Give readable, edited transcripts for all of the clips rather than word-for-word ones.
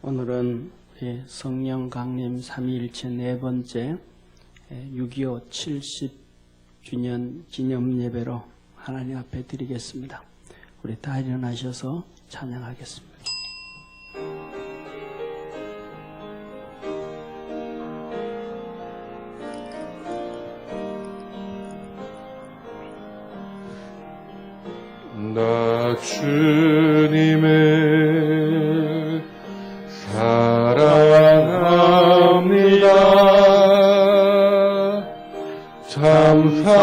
오늘은 우리 성령 강림 삼위일체 네 번째 6.25 70주년 기념 예배로 하나님 앞에 드리겠습니다. 우리 다 일어나셔서 찬양하겠습니다. 나 주님을 사랑합니다. 참 사랑에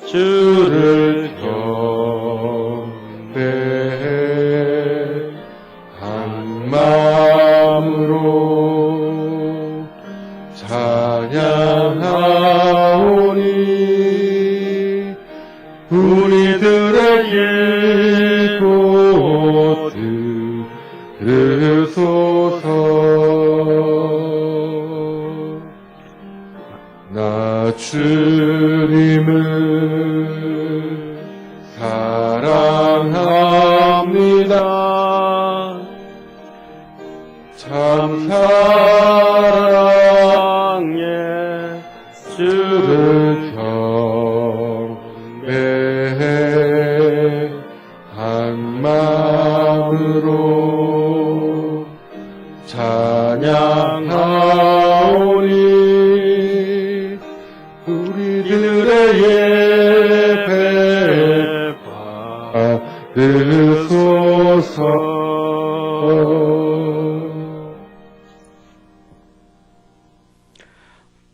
주를 경배한 마음으로 찬양하오니 우리들의 기도 들으소서. 나 주님을 사랑합니다. 참 사랑에 주를 경배한 마음으로 찬양하오니 우리들의 예배 받으소서.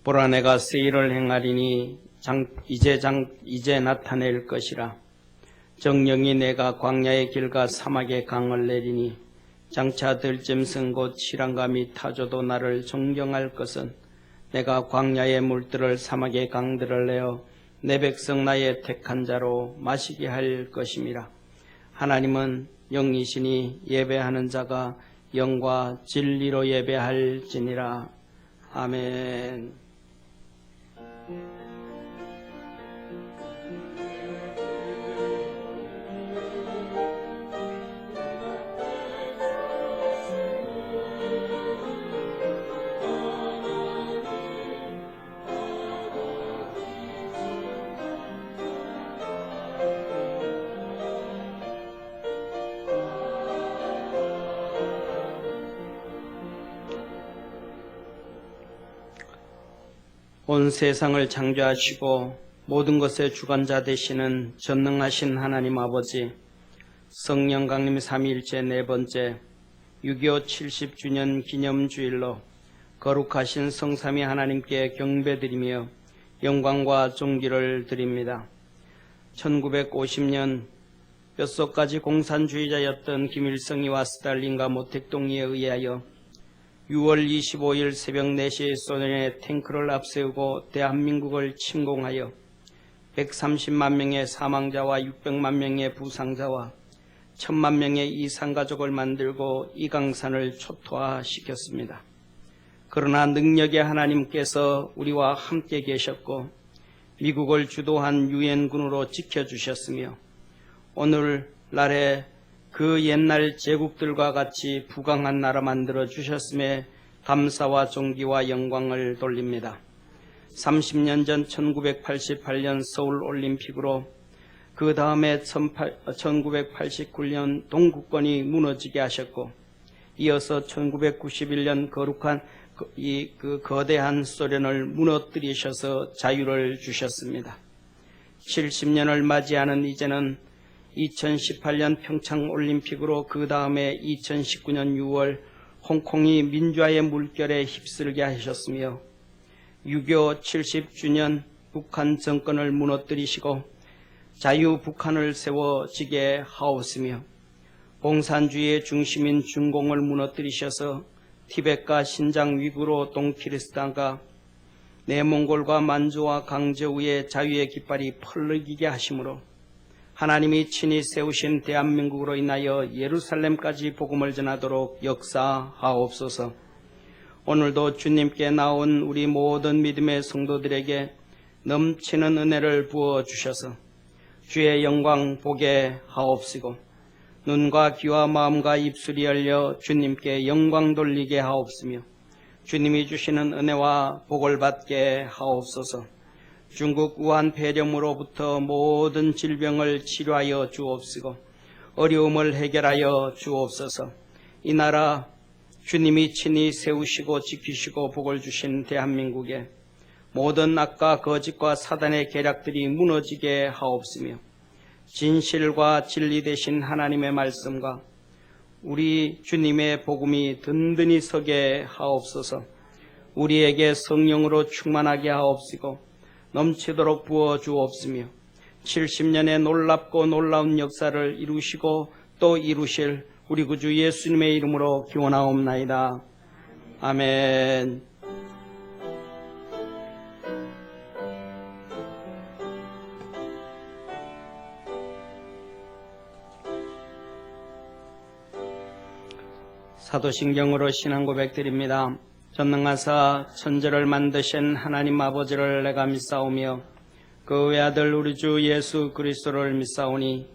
보라 내가 새 일을 행하리니 이제 나타낼 것이라. 정령이 내가 광야의 길과 사막의 강을 내리니 장차 들짐승 곧 실랑가 및 타조도 나를 존경할 것은 내가 광야의 물들을 사막의 강들을 내어 내 백성 나의 택한 자로 마시게 할 것임이라. 하나님은 영이시니 예배하는 자가 영과 진리로 예배할지니라. 아멘. 온 세상을 창조하시고 모든 것의 주관자 되시는 전능하신 하나님 아버지, 성령 강림 삼위일체 네 번째 6.25 70주년 기념주일로 거룩하신 성삼위 하나님께 경배드리며 영광과 존귀를 드립니다. 1950년 뼛속까지 공산주의자였던 김일성이와 스탈린과 모택동이에 의하여 6월 25일 새벽 4시에 소련의 탱크를 앞세우고 대한민국을 침공하여 130만 명의 사망자와 600만 명의 부상자와 1000만 명의 이산가족을 만들고 이강산을 초토화시켰습니다. 그러나 능력의 하나님께서 우리와 함께 계셨고 미국을 주도한 유엔군으로 지켜주셨으며 오늘날에 그 옛날 제국들과 같이 부강한 나라 만들어 주셨음에 감사와 존귀와 영광을 돌립니다. 30년 전 1988년 서울올림픽으로 그 다음에 1989년 동구권이 무너지게 하셨고 이어서 1991년 거룩한 그 거대한 소련을 무너뜨리셔서 자유를 주셨습니다. 70년을 맞이하는 이제는 2018년 평창올림픽으로 그 다음에 2019년 6월 홍콩이 민주화의 물결에 휩쓸게 하셨으며 6.25 70주년 북한 정권을 무너뜨리시고 자유 북한을 세워지게 하옵으며 공산주의의 중심인 중공을 무너뜨리셔서 티벳과 신장 위구르 동키르스탄과 내몽골과 만주와 강저우의 자유의 깃발이 펄럭이게 하심으로 하나님이 친히 세우신 대한민국으로 인하여 예루살렘까지 복음을 전하도록 역사하옵소서. 오늘도 주님께 나온 우리 모든 믿음의 성도들에게 넘치는 은혜를 부어주셔서 주의 영광 보게 하옵시고 눈과 귀와 마음과 입술이 열려 주님께 영광 돌리게 하옵으며 주님이 주시는 은혜와 복을 받게 하옵소서. 중국 우한 폐렴으로부터 모든 질병을 치료하여 주옵시고 어려움을 해결하여 주옵소서. 이 나라 주님이 친히 세우시고 지키시고 복을 주신 대한민국에 모든 악과 거짓과 사단의 계략들이 무너지게 하옵으며 진실과 진리 되신 하나님의 말씀과 우리 주님의 복음이 든든히 서게 하옵소서. 우리에게 성령으로 충만하게 하옵시고 넘치도록 부어 주옵시며 70년의 놀랍고 놀라운 역사를 이루시고 또 이루실 우리 구주 예수님의 이름으로 기원하옵나이다. 아멘. 사도신경으로 신앙 고백드립니다. 전능하사 천지를 만드신 하나님 아버지를 내가 믿사오며 그 외아들 우리 주 예수 그리스도를 믿사오니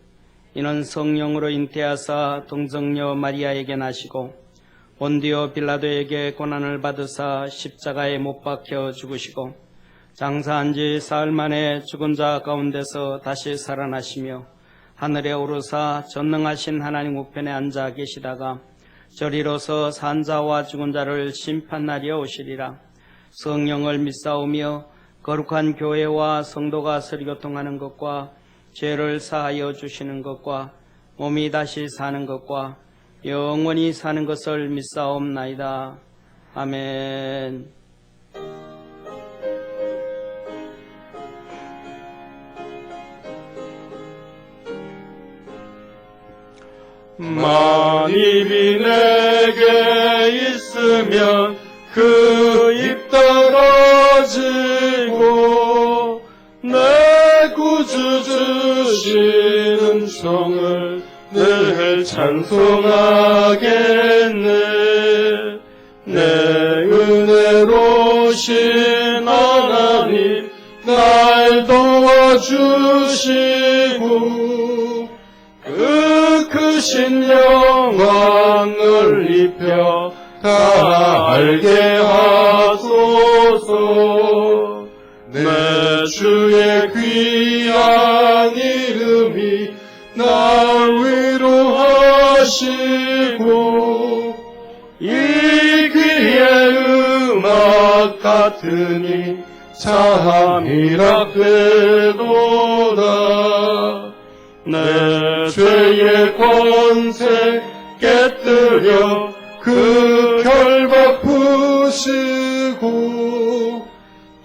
이는 성령으로 잉태하사 동정녀 마리아에게 나시고 본디오 빌라도에게 고난을 받으사 십자가에 못 박혀 죽으시고 장사한 지 사흘 만에 죽은 자 가운데서 다시 살아나시며 하늘에 오르사 전능하신 하나님 우편에 앉아 계시다가 저리로서 산 자와 죽은 자를 심판하려 오시리라. 성령을 믿사오며 거룩한 교회와 성도가 서리교통하는 것과 죄를 사하여 주시는 것과 몸이 다시 사는 것과 영원히 사는 것을 믿사옵나이다. 아멘. 만입이 내게 있으면 그 입 떨어지고 내 구주 주시는 성을 늘 찬송하겠네. 내 은혜로신 하나님 날 도와주시고 그 크신 영광을 입혀 다 알게 하소서. 내 주의 귀한 이름이 날 위로하시고 이 귀의 음악 같으니 참 희락되도다. 내 죄의 권세 깨뜨려 그 결박 푸시고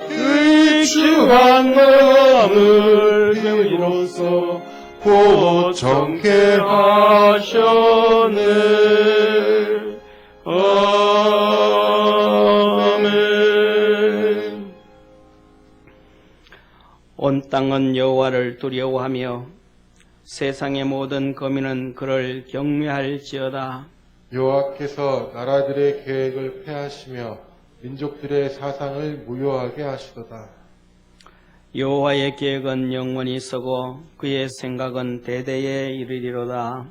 의주한 마음을 이로써 보정케 하셨네. 아멘. 온 땅은 여호와를 두려워하며 세상의 모든 거민은 그를 경외할지어다. 여호와께서 나라들의 계획을 폐하시며 민족들의 사상을 무효하게 하시도다. 여호와의 계획은 영원히 서고 그의 생각은 대대에 이르리로다.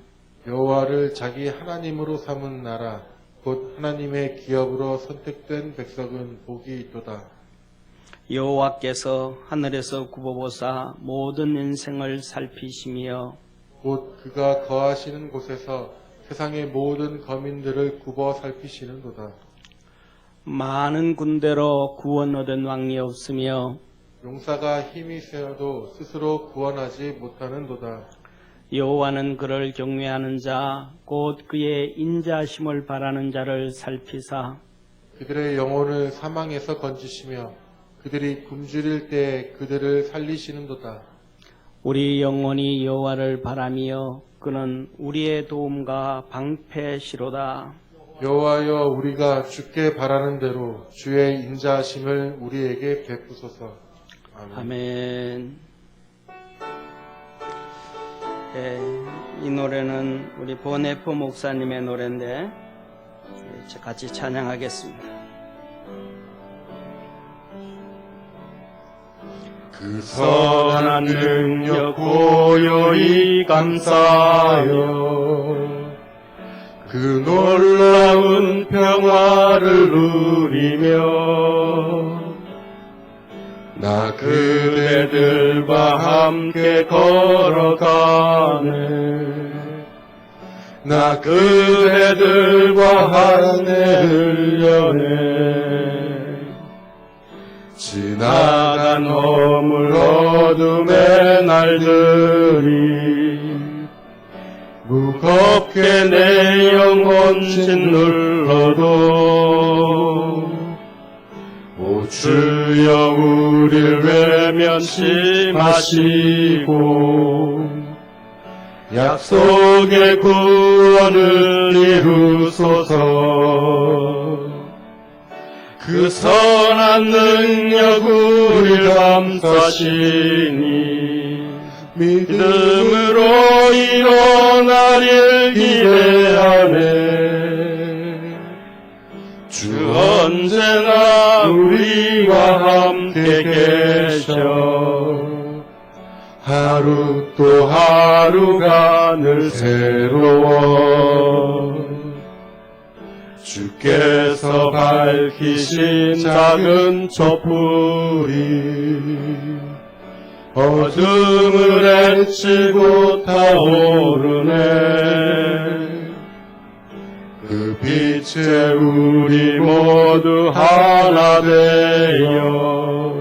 여호와를 자기 하나님으로 삼은 나라 곧 하나님의 기업으로 선택된 백성은 복이 있도다. 여호와께서 하늘에서 굽어보사 모든 인생을 살피시며 곧 그가 거하시는 곳에서 세상의 모든 거민들을 굽어 살피시는도다. 많은 군대로 구원 얻은 왕이 없으며 용사가 힘이 세어도 스스로 구원하지 못하는도다. 여호와는 그를 경외하는 자 곧 그의 인자하심을 바라는 자를 살피사 그들의 영혼을 사망에서 건지시며 그들이 굶주릴 때 그들을 살리시는도다. 우리 영혼이 여호와를 바라며 그는 우리의 도움과 방패시로다. 여호와여 우리가 주께 바라는 대로 주의 인자하심을 우리에게 베푸소서. 아멘. 아멘. 네, 이 노래는 우리 보네프 목사님의 노래인데 같이 찬양하겠습니다. 그 선한 능력 고요히 감사하여 그 놀라운 평화를 누리며 나 그대들과 함께 걸어가네. 나 그대들과 한해를 여네. 지나간 허물 어둠의 날들이 무겁게 내 영혼 짓눌러도 오 주여 우릴 외면치 마시고 약속의 구원을 이루소서. 그 선한 능력 우릴 감싸시니 믿음으로 일어나릴 기대하네. 주 언제나 우리와 함께 계셔 하루 또 하루가 늘 새로워. 주께서 밝히신 작은 촛불이 어둠을 헤치고 타오르네. 그 빛에 우리 모두 하나 되어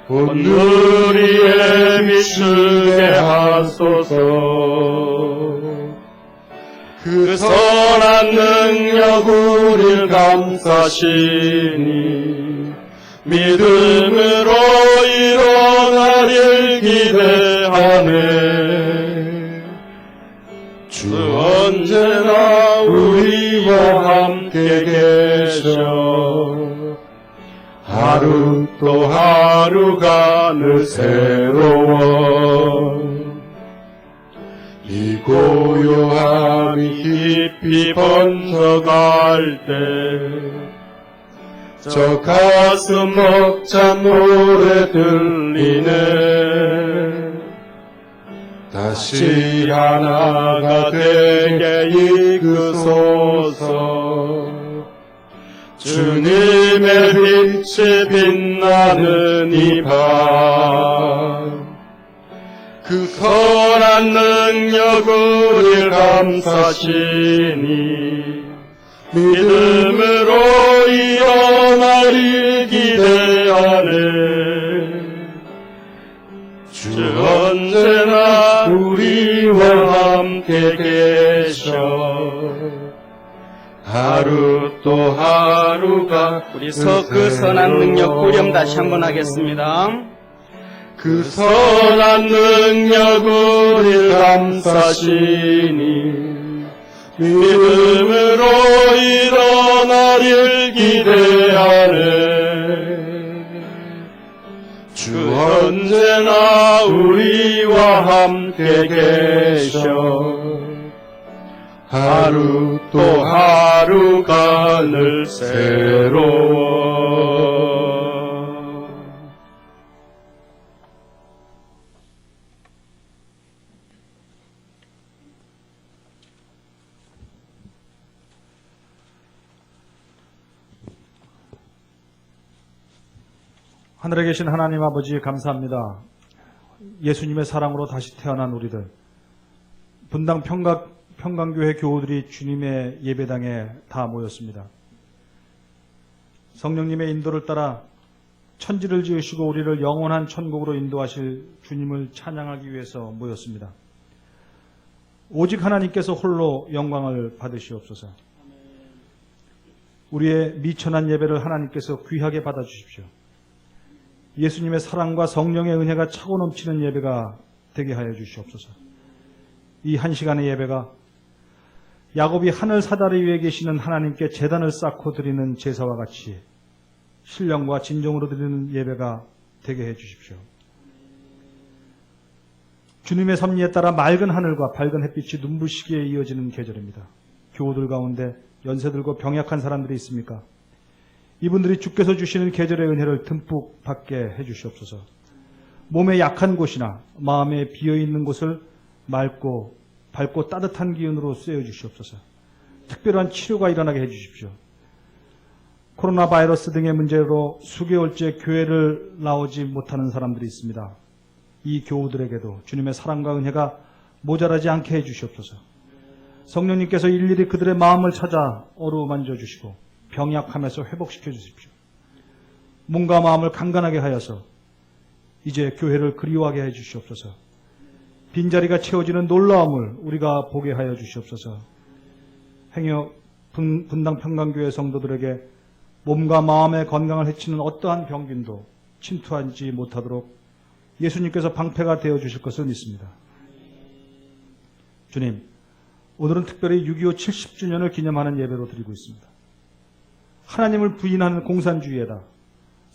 온 누리에 미치게 하소서. 그 선한 능력 우릴 감싸시니 믿음으로 일어나릴 기대하네. 주 언제나 우리와 함께 계셔 하루 또 하루가 늘 새로워. 이 고요함이 깊이 번져갈 때 저 가슴 벅찬 노래 들리네. 다시 하나가 되게 이끄소서. 주님의 빛이 빛나는 이 밤 그 선한 능력 우릴 감싸시니 믿음으로 일어나릴 기대하네. 주 언제나 우리와 함께 계셔 하루 또 하루가 우리서 그 선한 능력 구렴 다시 한번 하겠습니다. 그 선한 능력 우릴 감싸시니 믿음으로 일어나릴 기대하네. 주 언제나 우리와 함께 계셔 하루 또 하루가 늘 새로워. 하늘에 계신 하나님 아버지 감사합니다. 예수님의 사랑으로 다시 태어난 우리들, 분당 평강교회 교우들이 주님의 예배당에 다 모였습니다. 성령님의 인도를 따라 천지를 지으시고 우리를 영원한 천국으로 인도하실 주님을 찬양하기 위해서 모였습니다. 오직 하나님께서 홀로 영광을 받으시옵소서. 우리의 미천한 예배를 하나님께서 귀하게 받아주십시오. 예수님의 사랑과 성령의 은혜가 차고 넘치는 예배가 되게 하여 주시옵소서. 이 한 시간의 예배가 야곱이 하늘 사다리 위에 계시는 하나님께 제단을 쌓고 드리는 제사와 같이 신령과 진정으로 드리는 예배가 되게 해 주십시오. 주님의 섭리에 따라 맑은 하늘과 밝은 햇빛이 눈부시게 이어지는 계절입니다. 교우들 가운데 연세들고 병약한 사람들이 있습니까? 이분들이 주께서 주시는 계절의 은혜를 듬뿍 받게 해 주시옵소서. 몸의 약한 곳이나 마음에 비어있는 곳을 맑고 밝고 따뜻한 기운으로 쐬어주시옵소서. 특별한 치료가 일어나게 해주십시오. 코로나 바이러스 등의 문제로 수개월째 교회를 나오지 못하는 사람들이 있습니다. 이 교우들에게도 주님의 사랑과 은혜가 모자라지 않게 해주시옵소서. 성령님께서 일일이 그들의 마음을 찾아 어루만져 주시고 병약함에서 회복시켜 주십시오. 몸과 마음을 강건하게 하여서 이제 교회를 그리워하게 해 주시옵소서. 빈자리가 채워지는 놀라움을 우리가 보게 하여 주시옵소서. 행여 분당 평강교회 성도들에게 몸과 마음의 건강을 해치는 어떠한 병균도 침투하지 못하도록 예수님께서 방패가 되어 주실 것을 믿습니다. 주님, 오늘은 특별히 6.25 70주년을 기념하는 예배로 드리고 있습니다. 하나님을 부인하는 공산주의에다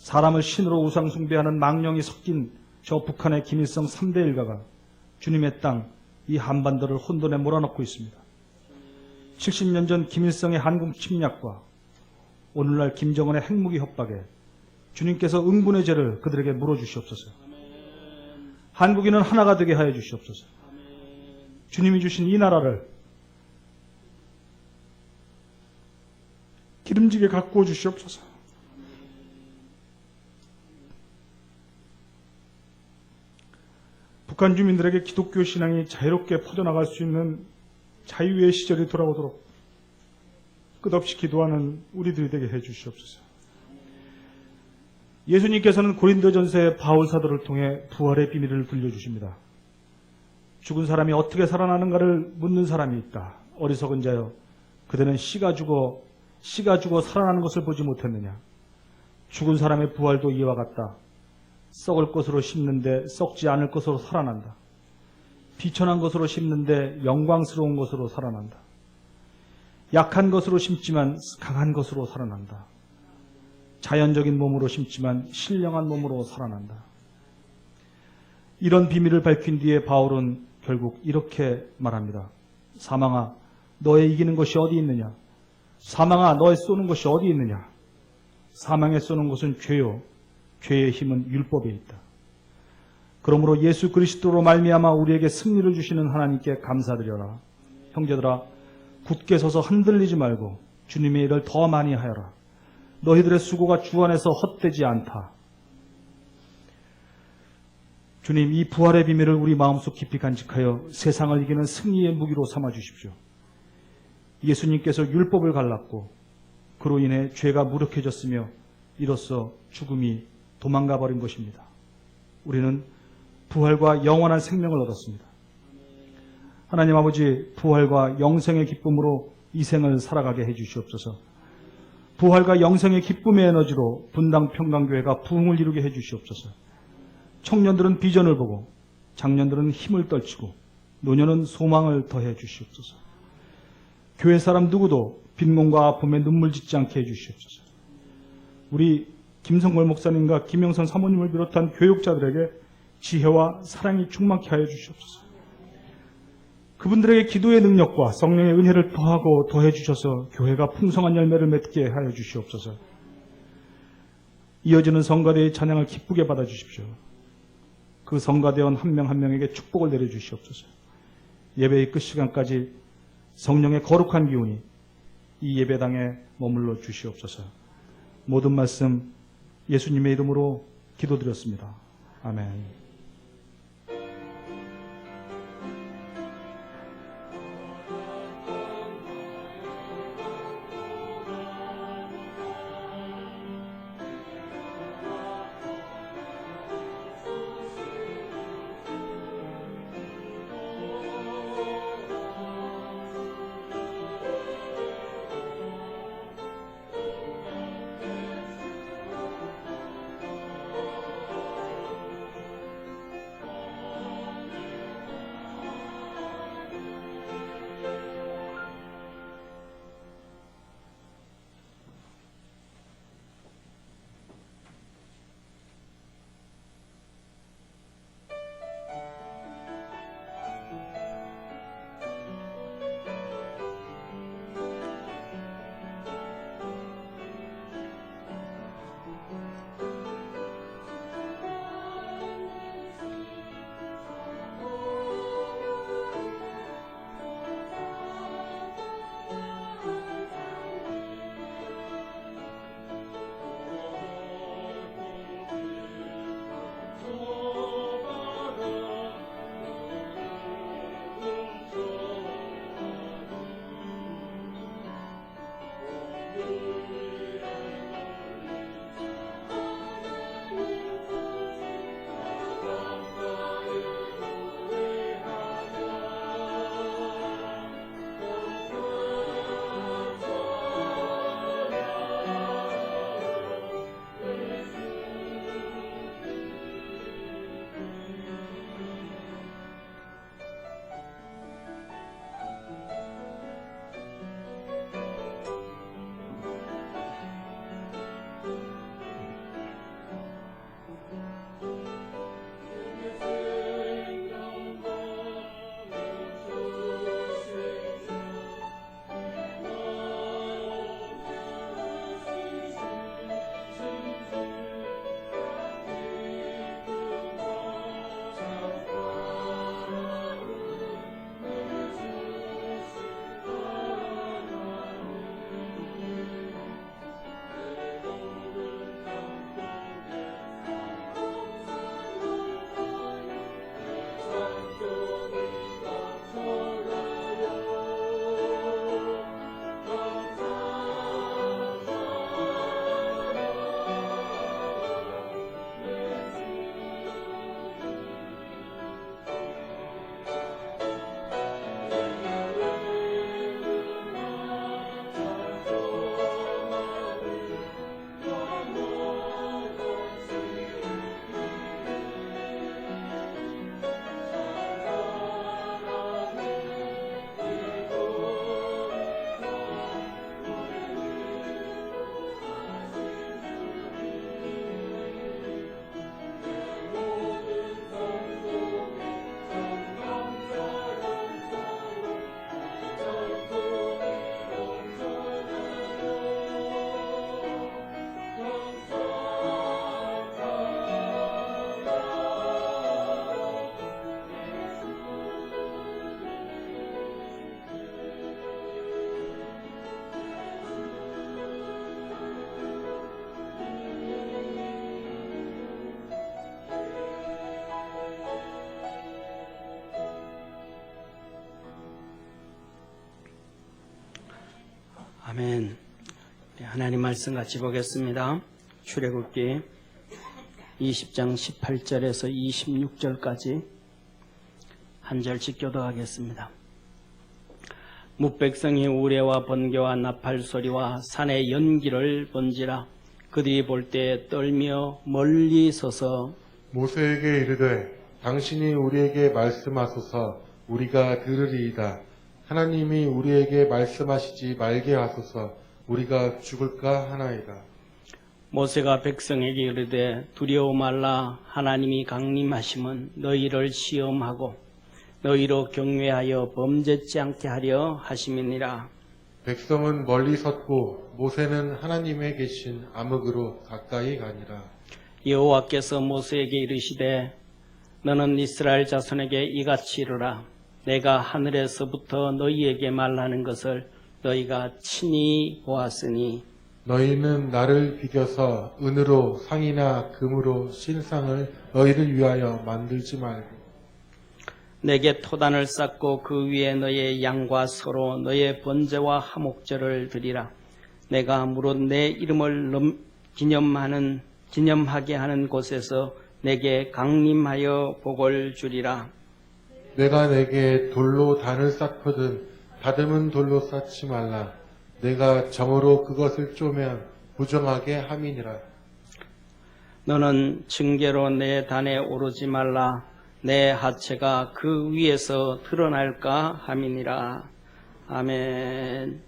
사람을 신으로 우상숭배하는 망령이 섞인 저 북한의 김일성 3대 일가가 주님의 땅, 이 한반도를 혼돈에 몰아넣고 있습니다. 70년 전 김일성의 한국 침략과 오늘날 김정은의 핵무기 협박에 주님께서 응분의 죄를 그들에게 물어주시옵소서. 한국인은 하나가 되게 하여 주시옵소서. 주님이 주신 이 나라를 기름지게 가꾸어 주시옵소서. 북한 주민들에게 기독교 신앙이 자유롭게 퍼져나갈 수 있는 자유의 시절이 돌아오도록 끝없이 기도하는 우리들이 되게 해 주시옵소서. 예수님께서는 고린도전서의 바울 사도를 통해 부활의 비밀을 들려주십니다. 죽은 사람이 어떻게 살아나는가를 묻는 사람이 있다. 어리석은 자여, 그대는 씨가 죽어 살아나는 것을 보지 못했느냐. 죽은 사람의 부활도 이와 같다. 썩을 것으로 심는데 썩지 않을 것으로 살아난다. 비천한 것으로 심는데 영광스러운 것으로 살아난다. 약한 것으로 심지만 강한 것으로 살아난다. 자연적인 몸으로 심지만 신령한 몸으로 살아난다. 이런 비밀을 밝힌 뒤에 바울은 결국 이렇게 말합니다. 사망아, 너의 이기는 것이 어디 있느냐? 사망아, 너의 쏘는 것이 어디 있느냐? 사망에 쏘는 것은 죄요, 죄의 힘은 율법에 있다. 그러므로 예수 그리스도로 말미암아 우리에게 승리를 주시는 하나님께 감사드려라. 형제들아, 굳게 서서 흔들리지 말고 주님의 일을 더 많이 하여라. 너희들의 수고가 주 안에서 헛되지 않다. 주님, 이 부활의 비밀을 우리 마음속 깊이 간직하여 세상을 이기는 승리의 무기로 삼아 주십시오. 예수님께서 율법을 갈랐고 그로 인해 죄가 무력해졌으며 이로써 죽음이 도망가 버린 것입니다. 우리는 부활과 영원한 생명을 얻었습니다. 하나님 아버지, 부활과 영생의 기쁨으로 이 생을 살아가게 해 주시옵소서. 부활과 영생의 기쁨의 에너지로 분당 평강교회가 부흥을 이루게 해 주시옵소서. 청년들은 비전을 보고, 장년들은 힘을 떨치고, 노년은 소망을 더해 주시옵소서. 교회 사람 누구도 빈곤과 아픔에 눈물 짓지 않게 해 주시옵소서. 우리 김성걸 목사님과 김영선 사모님을 비롯한 교육자들에게 지혜와 사랑이 충만케 하여 주시옵소서. 그분들에게 기도의 능력과 성령의 은혜를 더하고 더해 주셔서 교회가 풍성한 열매를 맺게 하여 주시옵소서. 이어지는 성가대의 찬양을 기쁘게 받아 주십시오. 그 성가대원 한 명 한 명에게 축복을 내려 주시옵소서. 예배의 끝 시간까지 성령의 거룩한 기운이 이 예배당에 머물러 주시옵소서. 모든 말씀 예수님의 이름으로 기도드렸습니다. 아멘. 아멘. 네, 하나님 말씀 같이 보겠습니다. 출애굽기 20장 18절에서 26절까지 한 절씩 교독하겠습니다. 뭇백성이 우레와 번개와 나팔 소리와 산의 연기를 본지라 그들이 볼 때 떨며 멀리 서서 모세에게 이르되 당신이 우리에게 말씀하소서 우리가 들으리이다. 하나님이 우리에게 말씀하시지 말게 하소서 우리가 죽을까 하나이다. 모세가 백성에게 이르되 두려워 말라. 하나님이 강림하심은 너희를 시험하고 너희로 경외하여 범죄치 않게 하려 하심이니라. 백성은 멀리 섰고 모세는 하나님의 계신 암흑으로 가까이 가니라. 여호와께서 모세에게 이르시되 너는 이스라엘 자손에게 이같이 이르라. 내가 하늘에서부터 너희에게 말하는 것을 너희가 친히 보았으니 너희는 나를 비겨서 은으로 상이나 금으로 신상을 너희를 위하여 만들지 말고 내게 토단을 쌓고 그 위에 너의 양과 소로 너의 번제와 화목제를 드리라. 내가 무릇 내 이름을 기념하게 하는 곳에서 내게 강림하여 복을 주리라. 내가 내게 돌로 단을 쌓거든 다듬은 돌로 쌓지 말라. 내가 정으로 그것을 쪼면 부정하게 함이니라. 너는 징계로 내 단에 오르지 말라. 내 하체가 그 위에서 드러날까 함이니라. 아멘.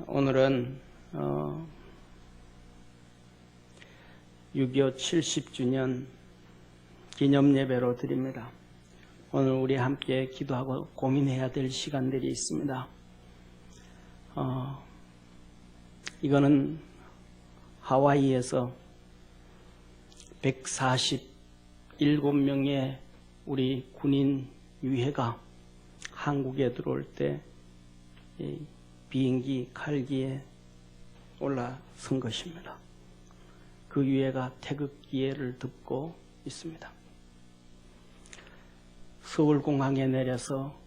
오늘은 6.25 70주년 기념예배로 드립니다. 오늘 우리 함께 기도하고 고민해야 될 시간들이 있습니다. 이거는 하와이에서 147명의 우리 군인 유해가 한국에 들어올 때 비행기 칼기에 올라선 것입니다. 그 유해가 태극기를 듣고 있습니다. 서울공항에 내려서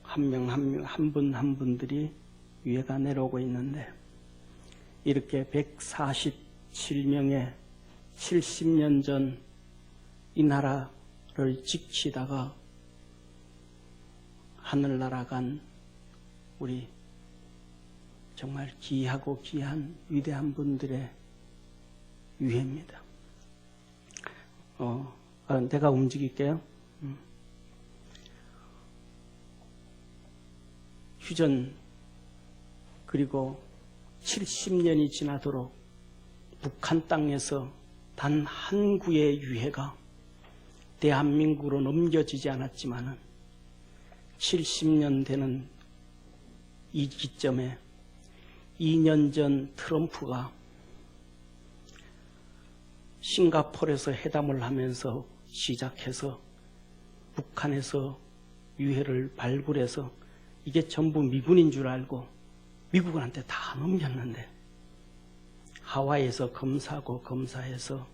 한 분들이 유해가 내려오고 있는데 이렇게 147명의 70년 전 이 나라를 지키다가 하늘 날아간 우리 정말 귀하고 귀한 위대한 분들의 유해입니다. 내가 움직일게요. 휴전 그리고 70년이 지나도록 북한 땅에서 단 한 구의 유해가 대한민국으로 넘겨지지 않았지만은 70년 되는 이 기점에 2년 전 트럼프가 싱가포르에서 회담을 하면서 시작해서 북한에서 유해를 발굴해서 이게 전부 미군인 줄 알고 미국한테 다 넘겼는데 하와이에서 검사하고 검사해서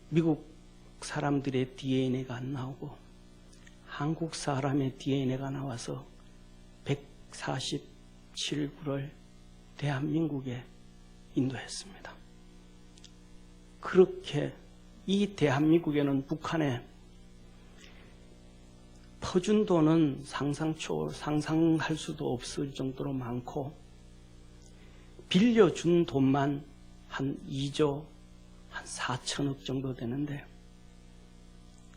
미국 사람들의 DNA가 안 나오고 한국 사람의 DNA가 나와서 147구를 대한민국에 인도했습니다. 그렇게 이 대한민국에는 북한에 퍼준 돈은 상상할 수도 없을 정도로 많고 빌려준 돈만 한 2조 한 4천억 정도 되는데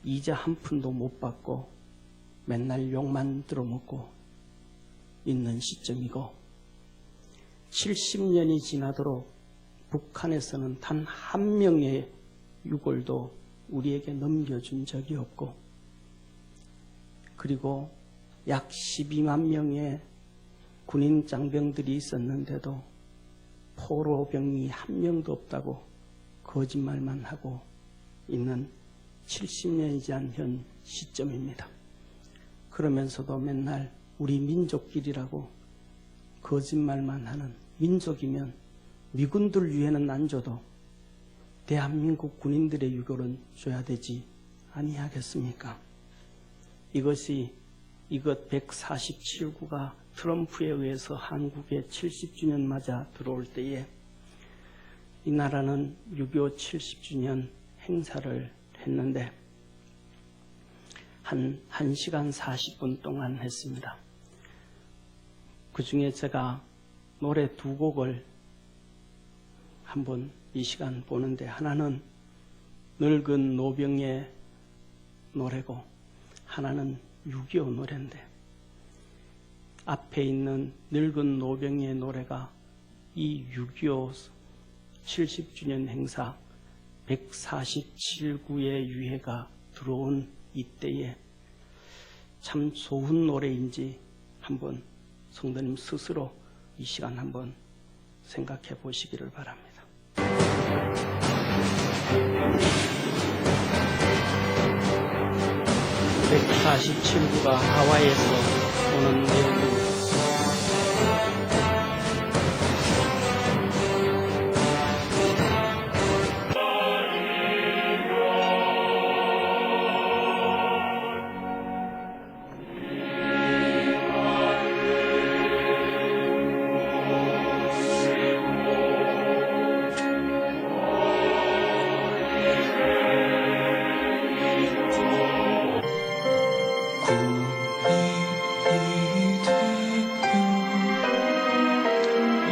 이자 한 푼도 못 받고 맨날 욕만 들어먹고 있는 시점이고 70년이 지나도록 북한에서는 단 한 명의 유골도 우리에게 넘겨준 적이 없고 그리고 약 12만 명의 군인 장병들이 있었는데도 포로병이 한 명도 없다고 거짓말만 하고 있는 70년이 지난 현 시점입니다. 그러면서도 맨날 우리 민족끼리라고 거짓말만 하는 민족이면 미군들 유해는 안 줘도 대한민국 군인들의 유골은 줘야 되지 아니하겠습니까? 이것이 이것 147구가 트럼프에 의해서 한국에 70주년 맞아 들어올 때에 이 나라는 6.25 70주년 행사를 했는데 한 1시간 40분 동안 했습니다. 그 중에 제가 노래 2곡을 한번 이 시간 보는데 하나는 늙은 노병의 노래고 하나는 6.25 노래인데 앞에 있는 늙은 노병의 노래가 이 6.25 70주년 행사 147구의 유해가 들어온 이때에 참 좋은 노래인지 한번 성도님 스스로 이 시간 한번 생각해 보시기를 바랍니다. 147구가 하와이에서 오는 내용입니다.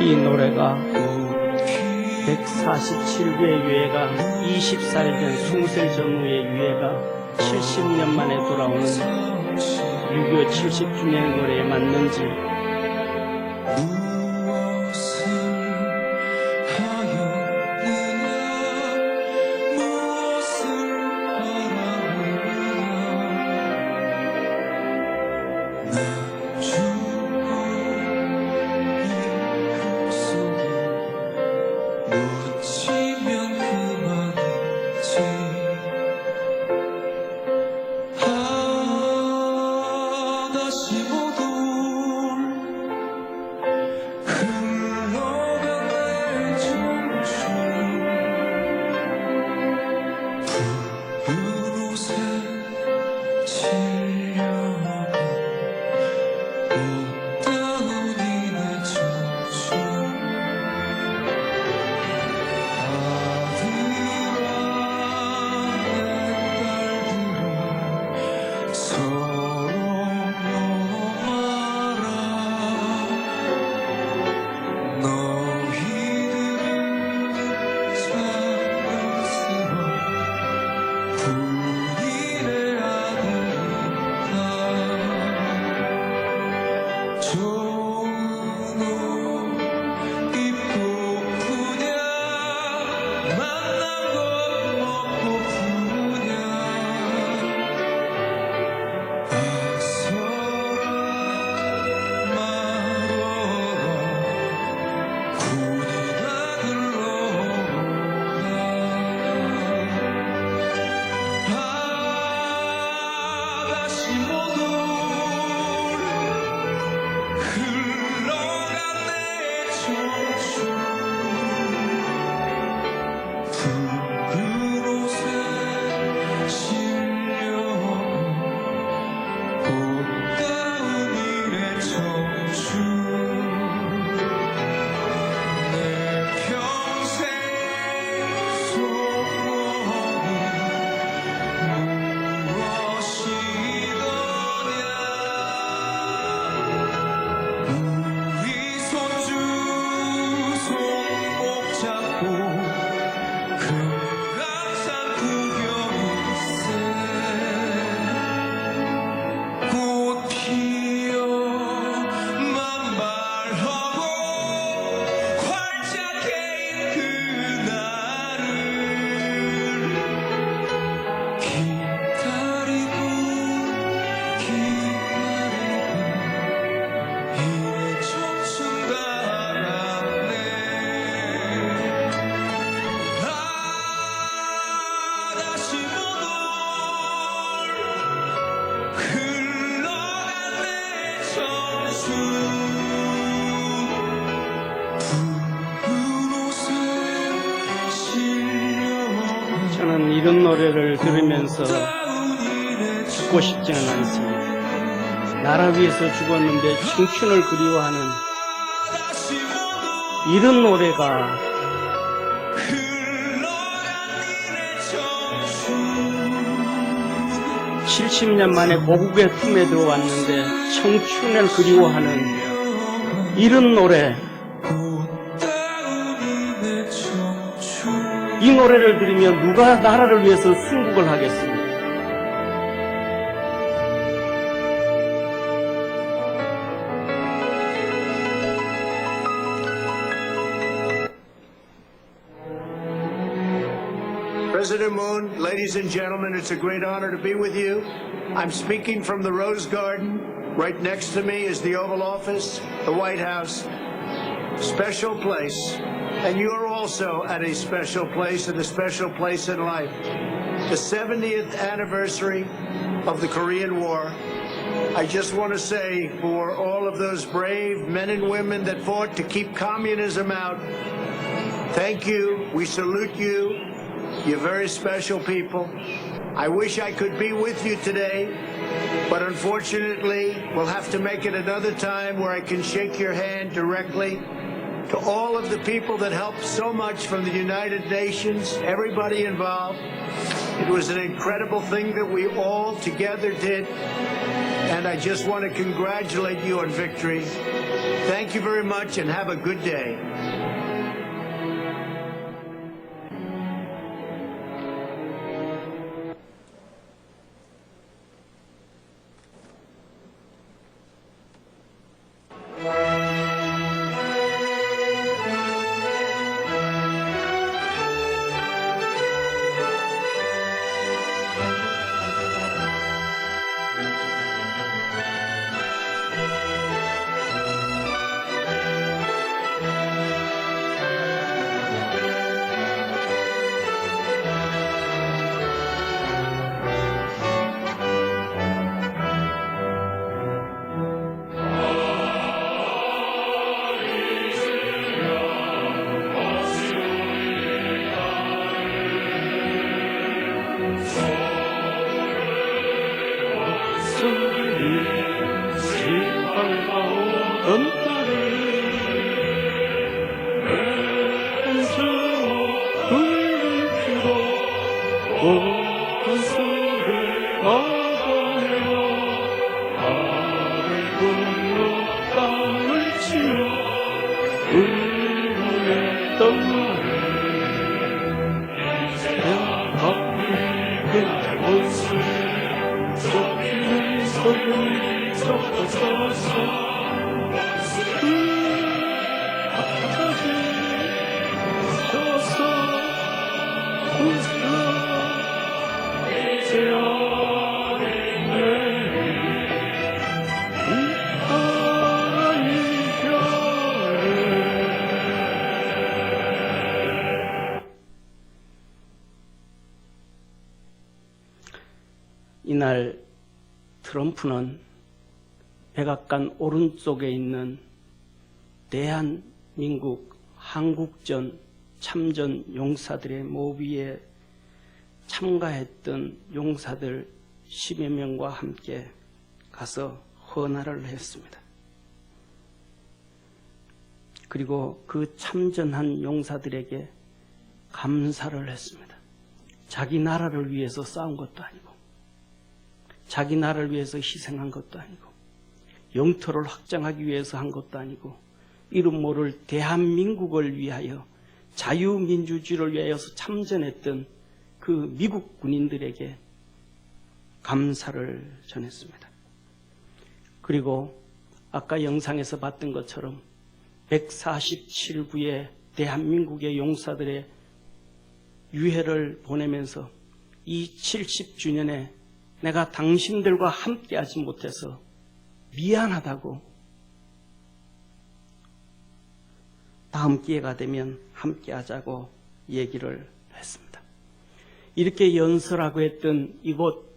이 노래가 147구의 유해가 20살 전, 20살 전후의 유해가 70년 만에 돌아오는 6.25 70주년 노래에 맞는지 저는 이런 노래를 들으면서 죽고 싶지는 않습니다. 나라 위해서 죽었는데 청춘을 그리워하는 이런 노래가 70년 만에 고국의 품에 들어왔는데 청춘을 그리워하는 이런 노래, 이 노래를 들으면 누가 나라를 위해서 순국을 하겠습니까? President Moon, ladies and gentlemen, it's a great honor to be with you. I'm speaking from the Rose Garden. Right next to me is the Oval Office, the White House. Special place. And you're also at a special place and a special place in life. The 70th anniversary of the Korean War. I just want to say for all of those brave men and women that fought to keep communism out, thank you. We salute you. You're very special people. I wish I could be with you today, but unfortunately, we'll have to make it another time where I can shake your hand directly. To all of the people that helped so much from the United Nations, everybody involved, it was an incredible thing that we all together did, and I just want to congratulate you on victory. Thank you very much and have a good day. 이날 트럼프는 백악관 오른쪽에 있는 대한민국 한국전 참전 용사들의 모비에 참가했던 용사들 10여 명과 함께 가서 헌화를 했습니다. 그리고 그 참전한 용사들에게 감사를 했습니다. 자기 나라를 위해서 싸운 것도 아니고 자기 나라를 위해서 희생한 것도 아니고 영토를 확장하기 위해서 한 것도 아니고 이름 모를 대한민국을 위하여 자유민주주의를 위하여서 참전했던 그 미국 군인들에게 감사를 전했습니다. 그리고 아까 영상에서 봤던 것처럼 147부의 대한민국의 용사들의 유해를 보내면서 이 70주년에 내가 당신들과 함께하지 못해서 미안하다고, 다음 기회가 되면 함께하자고 얘기를 했습니다. 이렇게 연설하고 했던 이곳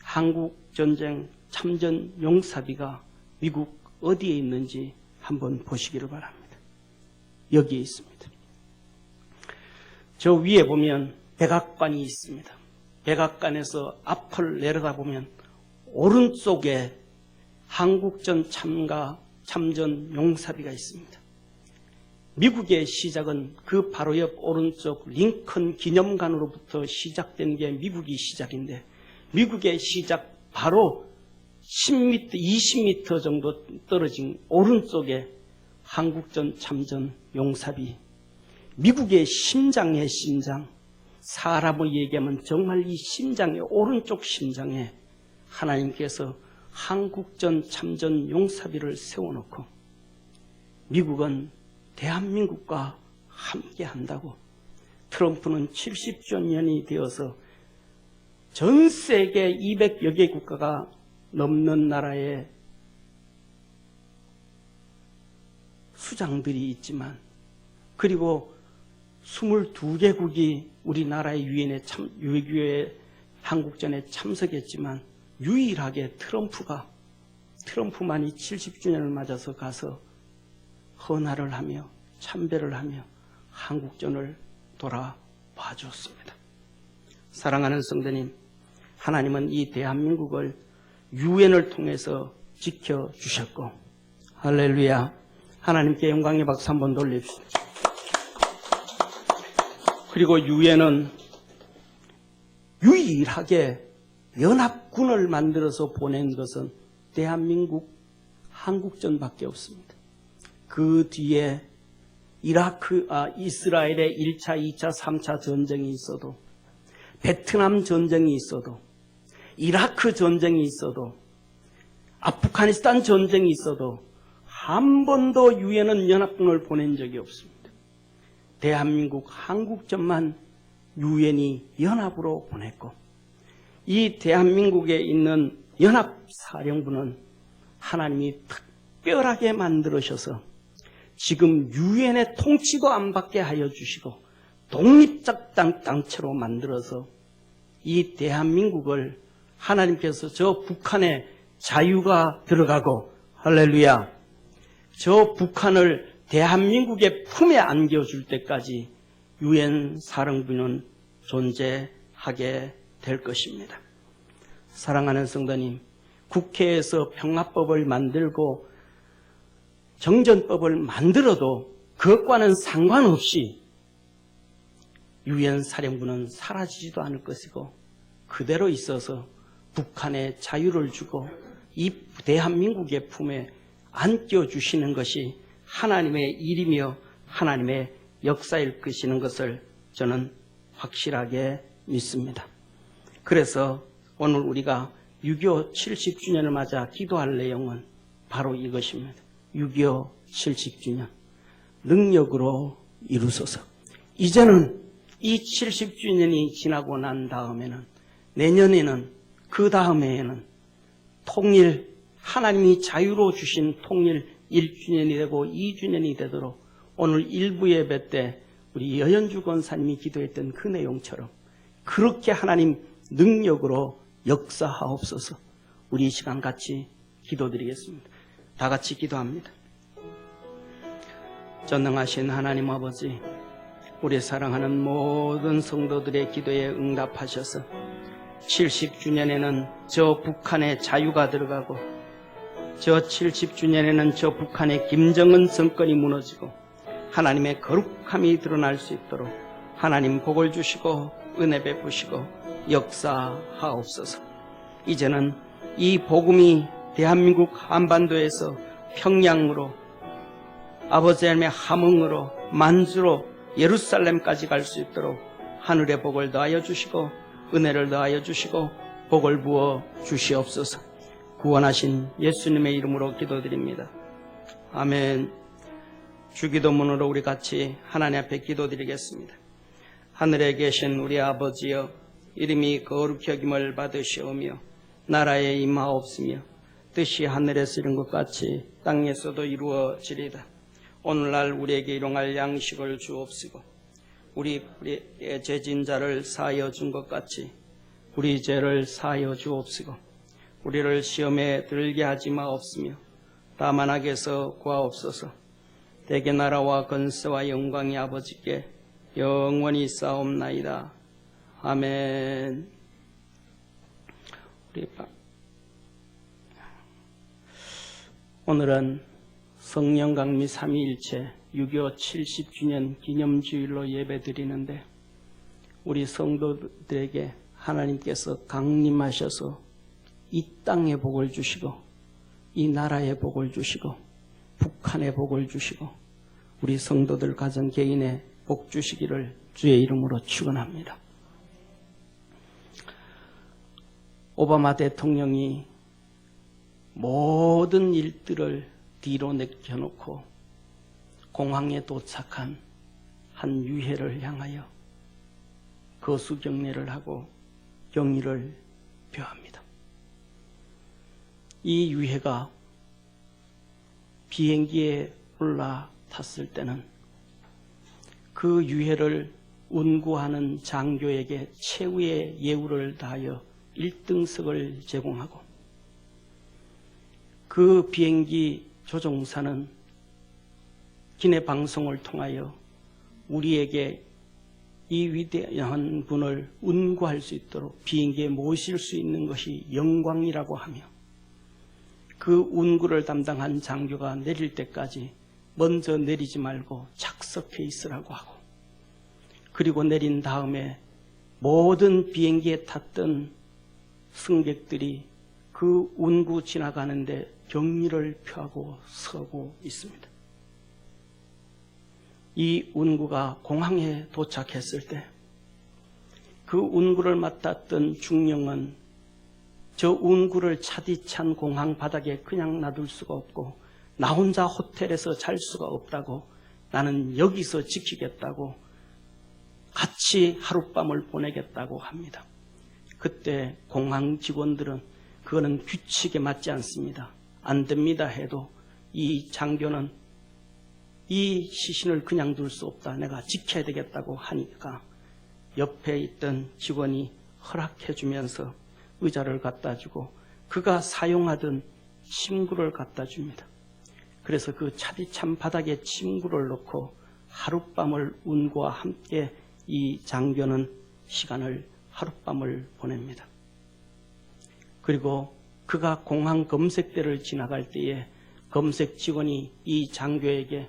한국전쟁 참전 용사비가 미국 어디에 있는지 한번 보시기를 바랍니다. 여기에 있습니다. 저 위에 보면 백악관이 있습니다. 백악관에서 앞을 내려다보면 오른쪽에 한국전 참전 용사비가 있습니다. 미국의 시작은 그 바로 옆 오른쪽 링컨 기념관으로부터 시작된 게 미국이 시작인데, 미국의 시작 바로 10m, 20m 정도 떨어진 오른쪽에 한국전 참전 용사비, 미국의 심장의 심장, 사람을 얘기하면 정말 이 심장의 오른쪽 심장에 하나님께서 한국전 참전 용사비를 세워놓고 미국은 대한민국과 함께 한다고, 트럼프는 70주년이 되어서 전 세계 200여 개 국가가 넘는 나라에 수장들이 있지만, 그리고 22개국이 우리나라의 유엔에 한국전에 참석했지만 유일하게 트럼프만이 70주년을 맞아서 가서 헌화를 하며 참배를 하며 한국전을 돌아봐 주었습니다. 사랑하는 성도님, 하나님은 이 대한민국을 유엔을 통해서 지켜주셨고, 할렐루야, 하나님께 영광의 박수 한번 돌립시다. 그리고 유엔은 유일하게 연합군을 만들어서 보낸 것은 대한민국 한국전밖에 없습니다. 그 뒤에 이스라엘의 1차, 2차, 3차 전쟁이 있어도, 베트남 전쟁이 있어도, 이라크 전쟁이 있어도, 아프가니스탄 전쟁이 있어도 한 번도 유엔은 연합군을 보낸 적이 없습니다. 대한민국 한국전만 유엔이 연합으로 보냈고, 이 대한민국에 있는 연합사령부는 하나님이 특별하게 만들으셔서 지금 유엔의 통치도 안 받게 하여 주시고 독립적 단체로 만들어서 이 대한민국을 하나님께서 저 북한에 자유가 들어가고, 할렐루야, 저 북한을 대한민국의 품에 안겨줄 때까지 유엔 사령부는 존재하게 될 것입니다. 사랑하는 성도님, 국회에서 평화법을 만들고 정전법을 만들어도 그것과는 상관없이 유엔 사령부는 사라지지도 않을 것이고 그대로 있어서 북한에 자유를 주고 이 대한민국의 품에 안겨주시는 것이 하나님의 일이며 하나님의 역사일 것이는 것을 저는 확실하게 믿습니다. 그래서 오늘 우리가 6.25 70주년을 맞아 기도할 내용은 바로 이것입니다. 6.25 70주년 능력으로 이루소서. 이제는 이 70주년이 지나고 난 다음에는, 내년에는, 그 다음에는 통일, 하나님이 자유로 주신 통일 1주년이 되고 2주년이 되도록 오늘 일부 예배 때 우리 여현주 권사님이 기도했던 그 내용처럼 그렇게 하나님 능력으로 역사하옵소서. 우리 이 시간 같이 기도드리겠습니다. 다 같이 기도합니다. 전능하신 하나님 아버지, 우리 사랑하는 모든 성도들의 기도에 응답하셔서 70주년에는 저 북한의 자유가 들어가고, 저 70주년에는 저 북한의 김정은 정권이 무너지고 하나님의 거룩함이 드러날 수 있도록 하나님 복을 주시고 은혜 베푸시고 역사하옵소서. 이제는 이 복음이 대한민국 한반도에서 평양으로, 아버지 하나님의 함흥으로, 만주로, 예루살렘까지 갈 수 있도록 하늘의 복을 더하여 주시고 은혜를 더하여 주시고 복을 부어 주시옵소서. 구원하신 예수님의 이름으로 기도드립니다. 아멘. 주기도문으로 우리 같이 하나님 앞에 기도드리겠습니다. 하늘에 계신 우리 아버지여, 이름이 거룩히 여김을 받으시오며 나라에 임하옵으며 뜻이 하늘에서 이룬 것 같이 땅에서도 이루어지리다. 오늘날 우리에게 일용할 양식을 주옵시고 우리의 죄진 자를 사하여 준 것 같이 우리 죄를 사하여 주옵시고 우리를 시험에 들게 하지 마옵시며 다만 악에서 구하옵소서. 대개 나라와 권세와 영광이 아버지께 영원히 싸움나이다. 아멘. 오늘은 성령 강림 삼위일체 6.25 70주년 기념주일로 예배드리는데 우리 성도들에게 하나님께서 강림하셔서 이 땅의 복을 주시고 이 나라의 복을 주시고 북한의 복을 주시고 우리 성도들 가정 개인의 복 주시기를 주의 이름으로 축원합니다. 오바마 대통령이 모든 일들을 뒤로 내켜놓고 공항에 도착한 한 유해를 향하여 거수경례를 하고 경의를 표합니다. 이 유해가 비행기에 올라탔을 때는 그 유해를 운구하는 장교에게 최후의 예우를 다하여 1등석을 제공하고 그 비행기 조종사는 기내 방송을 통하여 우리에게 이 위대한 분을 운구할 수 있도록 비행기에 모실 수 있는 것이 영광이라고 하며 그 운구를 담당한 장교가 내릴 때까지 먼저 내리지 말고 착석해 있으라고 하고 그리고 내린 다음에 모든 비행기에 탔던 승객들이 그 운구 지나가는데 경의를 표하고 서고 있습니다. 이 운구가 공항에 도착했을 때 그 운구를 맡았던 중령은 저 운구를 차디찬 공항 바닥에 그냥 놔둘 수가 없고 나 혼자 호텔에서 잘 수가 없다고 나는 여기서 지키겠다고 같이 하룻밤을 보내겠다고 합니다. 그때 공항 직원들은 그거는 규칙에 맞지 않습니다. 안 됩니다 해도 이 장교는 이 시신을 그냥 둘 수 없다. 내가 지켜야 되겠다고 하니까 옆에 있던 직원이 허락해 주면서 의자를 갖다 주고 그가 사용하던 침구를 갖다 줍니다. 그래서 그 차디찬 바닥에 침구를 놓고 하룻밤을 운구와 함께 이 장교는 시간을 하룻밤을 보냅니다. 그리고 그가 공항 검색대를 지나갈 때에 검색 직원이 이 장교에게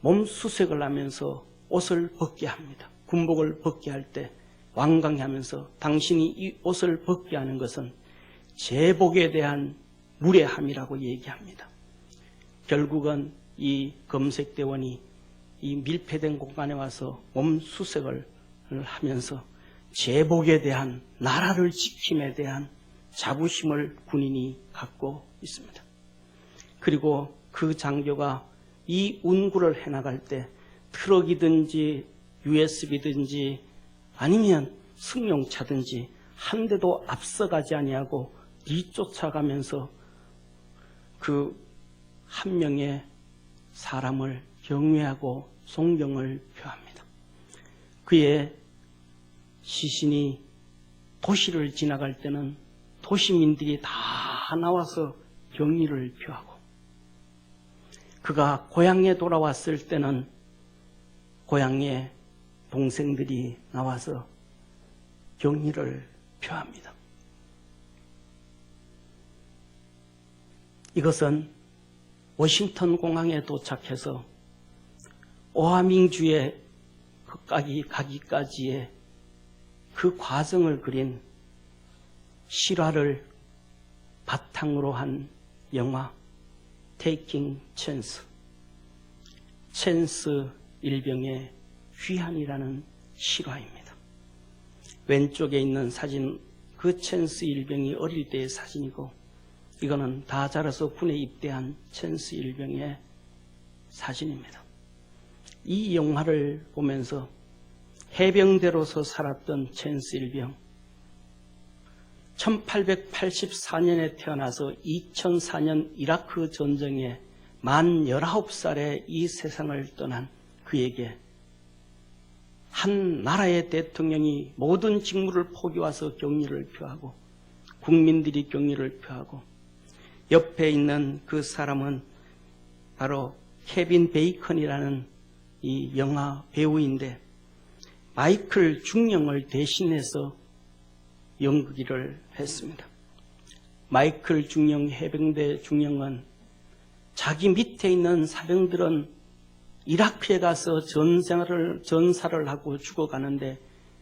몸 수색을 하면서 옷을 벗게 합니다. 군복을 벗게 할 때 완강히 하면서 당신이 이 옷을 벗게 하는 것은 제복에 대한 무례함이라고 얘기합니다. 결국은 이 검색대원이 이 밀폐된 공간에 와서 몸 수색을 하면서 제복에 대한 나라를 지킴에 대한 자부심을 군인이 갖고 있습니다. 그리고 그 장교가 이 운구를 해나갈 때 트럭이든지 USB든지 아니면 승용차든지 한 대도 앞서가지 아니하고 뒤쫓아가면서 그 한 명의 사람을 경외하고 존경을 표합니다. 그의 시신이 도시를 지나갈 때는 도시민들이 다 나와서 경의를 표하고 그가 고향에 돌아왔을 때는 고향의 동생들이 나와서 경의를 표합니다. 이것은 워싱턴 공항에 도착해서 오하밍주에 가기까지의 그 과정을 그린 실화를 바탕으로 한 영화 Taking Chance, 찬스 일병의 귀환이라는 실화입니다. 왼쪽에 있는 사진, 그 찬스 일병이 어릴 때의 사진이고 이거는 다 자라서 군에 입대한 찬스 일병의 사진입니다. 이 영화를 보면서 해병대로서 살았던 찬스 일병, 1884년에 태어나서 2004년 이라크 전쟁에 만 19살에 이 세상을 떠난 그에게 한 나라의 대통령이 모든 직무를 포기와서 경의를 표하고 국민들이 경의를 표하고 옆에 있는 그 사람은 바로 케빈 베이컨이라는 이 영화 배우인데 마이클 중령을 대신해서 연기를 했습니다. 마이클 중령 해병대 중령은 자기 밑에 있는 사병들은 이라크에 가서 전사를 하고 죽어가는데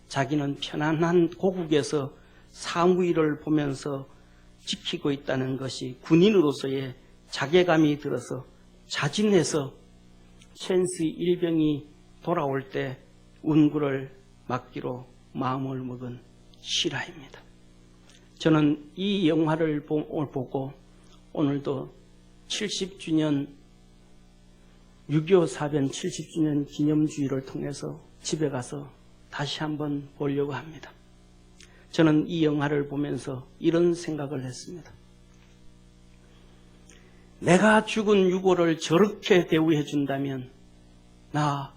자기는 편안한 고국에서 사무일을 보면서 지키고 있다는 것이 군인으로서의 자괴감이 들어서 자진해서 첸스 일병이 돌아올 때 운구를 맡기로 마음을 먹은 실화입니다. 저는 이 영화를 보고 오늘도 70주년 6.25 사변 70주년 기념주의를 통해서 집에 가서 다시 한번 보려고 합니다. 저는 이 영화를 보면서 이런 생각을 했습니다. 내가 죽은 유고를 저렇게 대우해 준다면 나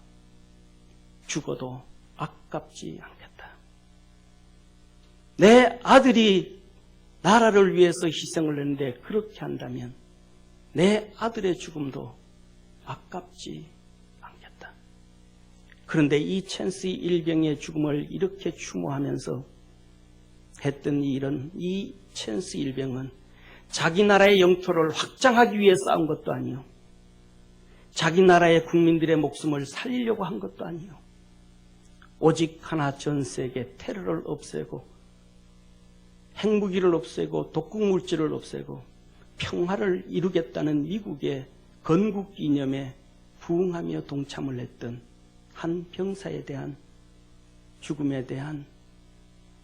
죽어도 아깝지 않겠다. 내 아들이 나라를 위해서 희생을 했는데 그렇게 한다면 내 아들의 죽음도 아깝지 않겠다. 그런데 이 첸스 일병의 죽음을 이렇게 추모하면서 했던 이 첸스 일병은 자기 나라의 영토를 확장하기 위해 싸운 것도 아니요. 자기 나라의 국민들의 목숨을 살리려고 한 것도 아니요. 오직 하나 전 세계 테러를 없애고 핵무기를 없애고 독극물질을 없애고 평화를 이루겠다는 미국의 건국 이념에 부응하며 동참을 했던 한 병사에 대한 죽음에 대한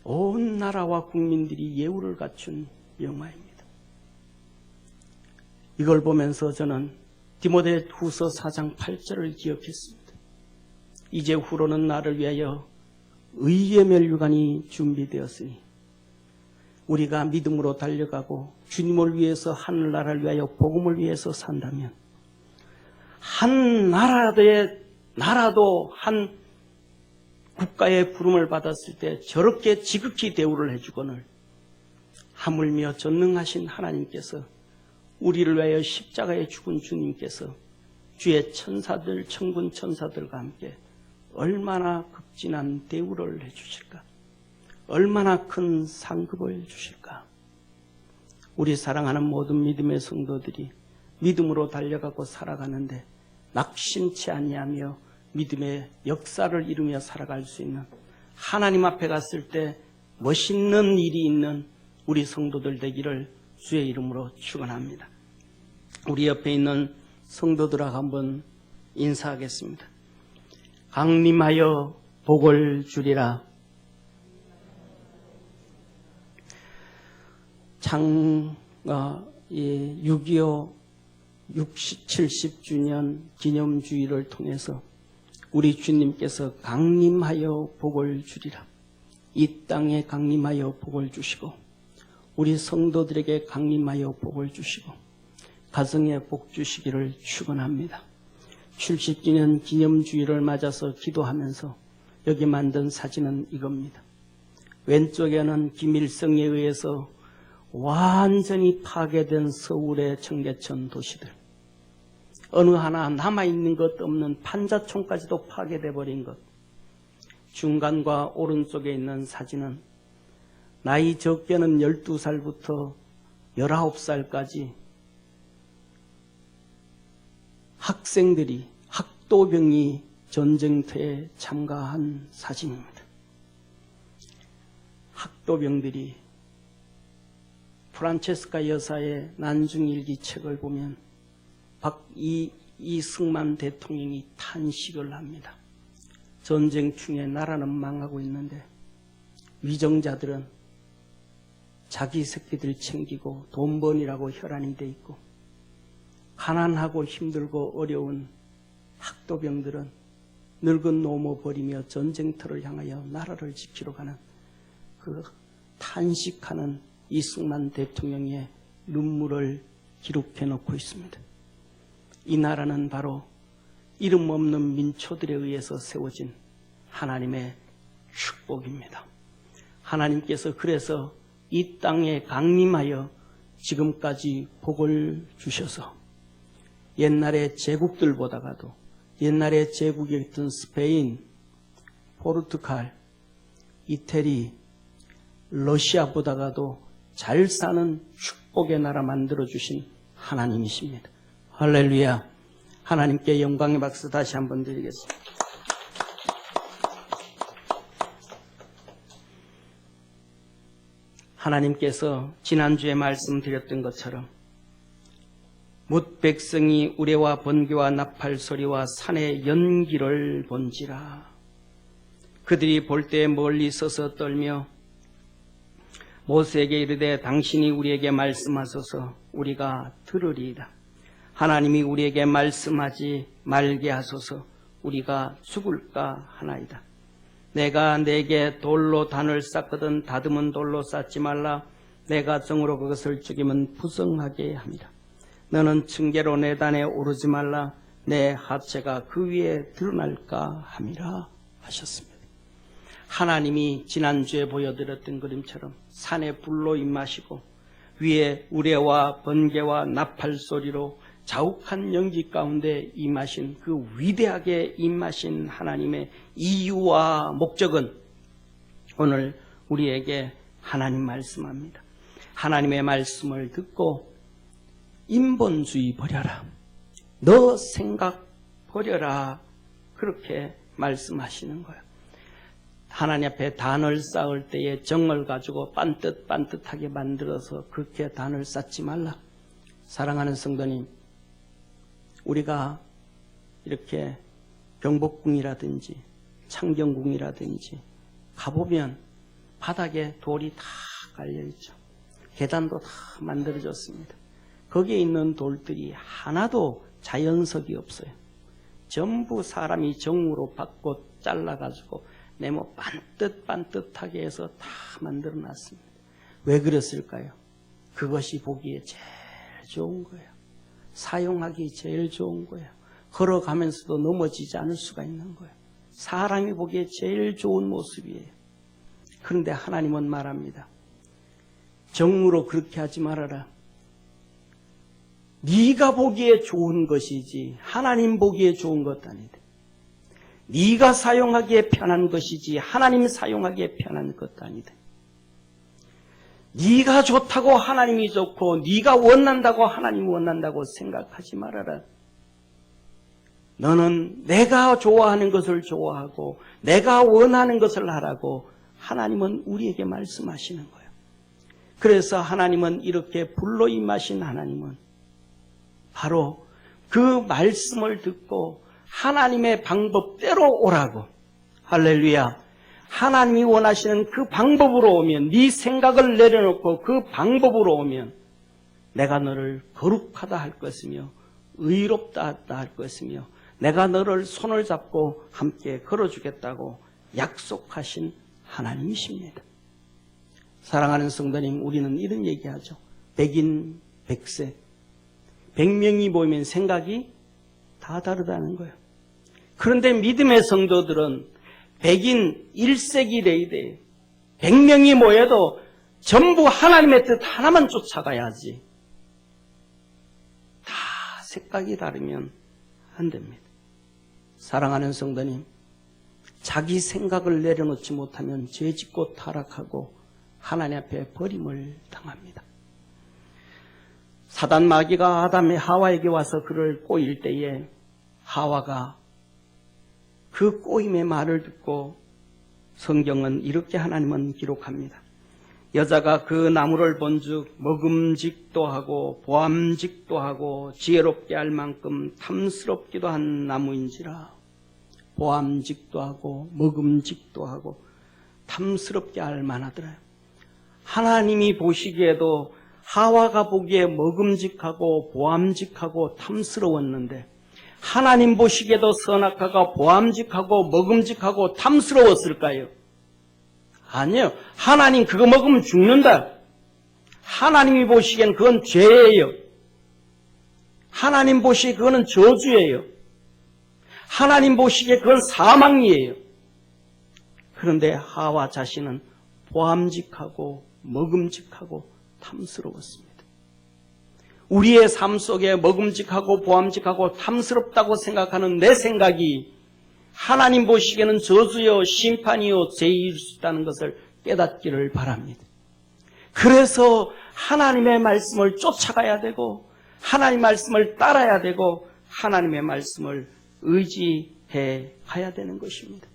온 나라와 국민들이 예우를 갖춘 영화입니다. 이걸 보면서 저는 디모데 후서 4장 8절을 기억했습니다. 이제 후로는 나를 위하여 의의 면류관이 준비되었으니 우리가 믿음으로 달려가고 주님을 위해서 하늘나라를 위하여 복음을 위해서 산다면 한 나라도 한 국가의 부름을 받았을 때 저렇게 지극히 대우를 해주거늘 하물며 전능하신 하나님께서 우리를 위하여 십자가에 죽은 주님께서 주의 천사들, 천군 천사들과 함께 얼마나 극진한 대우를 해주실까? 얼마나 큰 상급을 주실까? 우리 사랑하는 모든 믿음의 성도들이 믿음으로 달려가고 살아가는데 낙심치 아니하며 믿음의 역사를 이루며 살아갈 수 있는 하나님 앞에 갔을 때 멋있는 일이 있는 우리 성도들 되기를 주의 이름으로 축원합니다. 우리 옆에 있는 성도들하고 한번 인사하겠습니다. 강림하여 복을 주리라. 6.25 70주년 기념주의를 통해서 우리 주님께서 강림하여 복을 주리라. 이 땅에 강림하여 복을 주시고 우리 성도들에게 강림하여 복을 주시고 가정에 복 주시기를 축원합니다. 70주년 기념주의를 맞아서 기도하면서 여기 만든 사진은 이겁니다. 왼쪽에는 김일성에 의해서 완전히 파괴된 서울의 청계천 도시들, 어느 하나 남아있는 것 없는 판자촌까지도 파괴돼 버린 것. 중간과 오른쪽에 있는 사진은 나이 적게는 12살부터 19살까지 학생들이, 학도병이 전쟁터에 참가한 사진입니다. 학도병들이 프란체스카 여사의 난중일기 책을 보면 이승만 대통령이 탄식을 합니다. 전쟁 중에 나라는 망하고 있는데 위정자들은 자기 새끼들 챙기고 돈 버니라고 혈안이 돼 있고 가난하고 힘들고 어려운 학도병들은 늙은 노모 버리며 전쟁터를 향하여 나라를 지키러 가는 그 탄식하는 이승만 대통령의 눈물을 기록해 놓고 있습니다. 이 나라는 바로 이름 없는 민초들에 의해서 세워진 하나님의 축복입니다. 하나님께서 그래서 이 땅에 강림하여 지금까지 복을 주셔서 옛날의 제국들보다가도 옛날에 제국이었던 스페인, 포르투갈, 이태리, 러시아보다가도 잘 사는 축복의 나라 만들어주신 하나님이십니다. 할렐루야. 하나님께 영광의 박수 다시 한번 드리겠습니다. 하나님께서 지난주에 말씀드렸던 것처럼 뭇 백성이 우레와 번개와 나팔 소리와 산의 연기를 본지라. 그들이 볼 때 멀리 서서 떨며 모세에게 이르되 당신이 우리에게 말씀하소서 우리가 들으리이다. 하나님이 우리에게 말씀하지 말게 하소서 우리가 죽을까 하나이다. 내가 내게 돌로 단을 쌓거든 다듬은 돌로 쌓지 말라. 내가 정으로 그것을 죽이면 부정하게 합니다. 너는 층계로 내 단에 오르지 말라. 내 하체가 그 위에 드러날까 함이라 하셨습니다. 하나님이 지난주에 보여드렸던 그림처럼 산에 불로 임하시고 위에 우레와 번개와 나팔 소리로 자욱한 연기 가운데 임하신 그 위대하게 임하신 하나님의 이유와 목적은 오늘 우리에게 하나님 말씀합니다. 하나님의 말씀을 듣고 인본주의 버려라. 너 생각 버려라. 그렇게 말씀하시는 거예요. 하나님 앞에 단을 쌓을 때에 정을 가지고 반듯반듯하게 만들어서 그렇게 단을 쌓지 말라. 사랑하는 성도님, 우리가 이렇게 경복궁이라든지 창경궁이라든지 가보면 바닥에 돌이 다 깔려있죠. 계단도 다 만들어졌습니다. 거기에 있는 돌들이 하나도 자연석이 없어요. 전부 사람이 정으로 받고 잘라가지고 네모 반듯반듯하게 해서 다 만들어놨습니다. 왜 그랬을까요? 그것이 보기에 제일 좋은 거예요. 사용하기 제일 좋은 거예요. 걸어가면서도 넘어지지 않을 수가 있는 거예요. 사람이 보기에 제일 좋은 모습이에요. 그런데 하나님은 말합니다. 정으로 그렇게 하지 말아라. 네가 보기에 좋은 것이지 하나님 보기에 좋은 것 아니다. 네가 사용하기에 편한 것이지 하나님 사용하기에 편한 것도 아니다. 네가 좋다고 하나님이 좋고 네가 원한다고 하나님이 원한다고 생각하지 말아라. 너는 내가 좋아하는 것을 좋아하고 내가 원하는 것을 하라고 하나님은 우리에게 말씀하시는 거예요. 그래서 하나님은 이렇게 불로 임하신 하나님은 바로 그 말씀을 듣고 하나님의 방법대로 오라고. 할렐루야. 하나님이 원하시는 그 방법으로 오면, 네 생각을 내려놓고 그 방법으로 오면 내가 너를 거룩하다 할 것이며 의롭다 할 것이며 내가 너를 손을 잡고 함께 걸어주겠다고 약속하신 하나님이십니다. 사랑하는 성도님, 우리는 이런 얘기하죠. 백인 백색. 100명이 모이면 생각이 다 다르다는 거예요. 그런데 믿음의 성도들은 백인 1세기 레이드에 100명이 모여도 전부 하나님의 뜻 하나만 쫓아가야지. 다 생각이 다르면 안 됩니다. 사랑하는 성도님, 자기 생각을 내려놓지 못하면 죄짓고 타락하고 하나님 앞에 버림을 당합니다. 사단 마귀가 아담의 하와에게 와서 그를 꼬일 때에 하와가 그 꼬임의 말을 듣고 성경은 이렇게 하나님은 기록합니다. 여자가 그 나무를 본즉 먹음직도 하고 보암직도 하고 지혜롭게 할 만큼 탐스럽기도 한 나무인지라. 보암직도 하고 먹음직도 하고 탐스럽게 할 만하더라. 하나님이 보시기에도 하와가 보기에 먹음직하고 보암직하고 탐스러웠는데 하나님 보시기에도 선악과가 보암직하고 먹음직하고 탐스러웠을까요? 아니요. 하나님 그거 먹으면 죽는다. 하나님이 보시기엔 그건 죄예요. 하나님 보시기에 그거는 저주예요. 하나님 보시기에 그건 사망이에요. 그런데 하와 자신은 보암직하고 먹음직하고 탐스러웠습니다. 우리의 삶 속에 먹음직하고 보암직하고 탐스럽다고 생각하는 내 생각이 하나님 보시기에는 저주요 심판이요 죄일 수 있다는 것을 깨닫기를 바랍니다. 그래서 하나님의 말씀을 쫓아가야 되고 하나님 말씀을 따라야 되고 하나님의 말씀을 의지해 가야 되는 것입니다.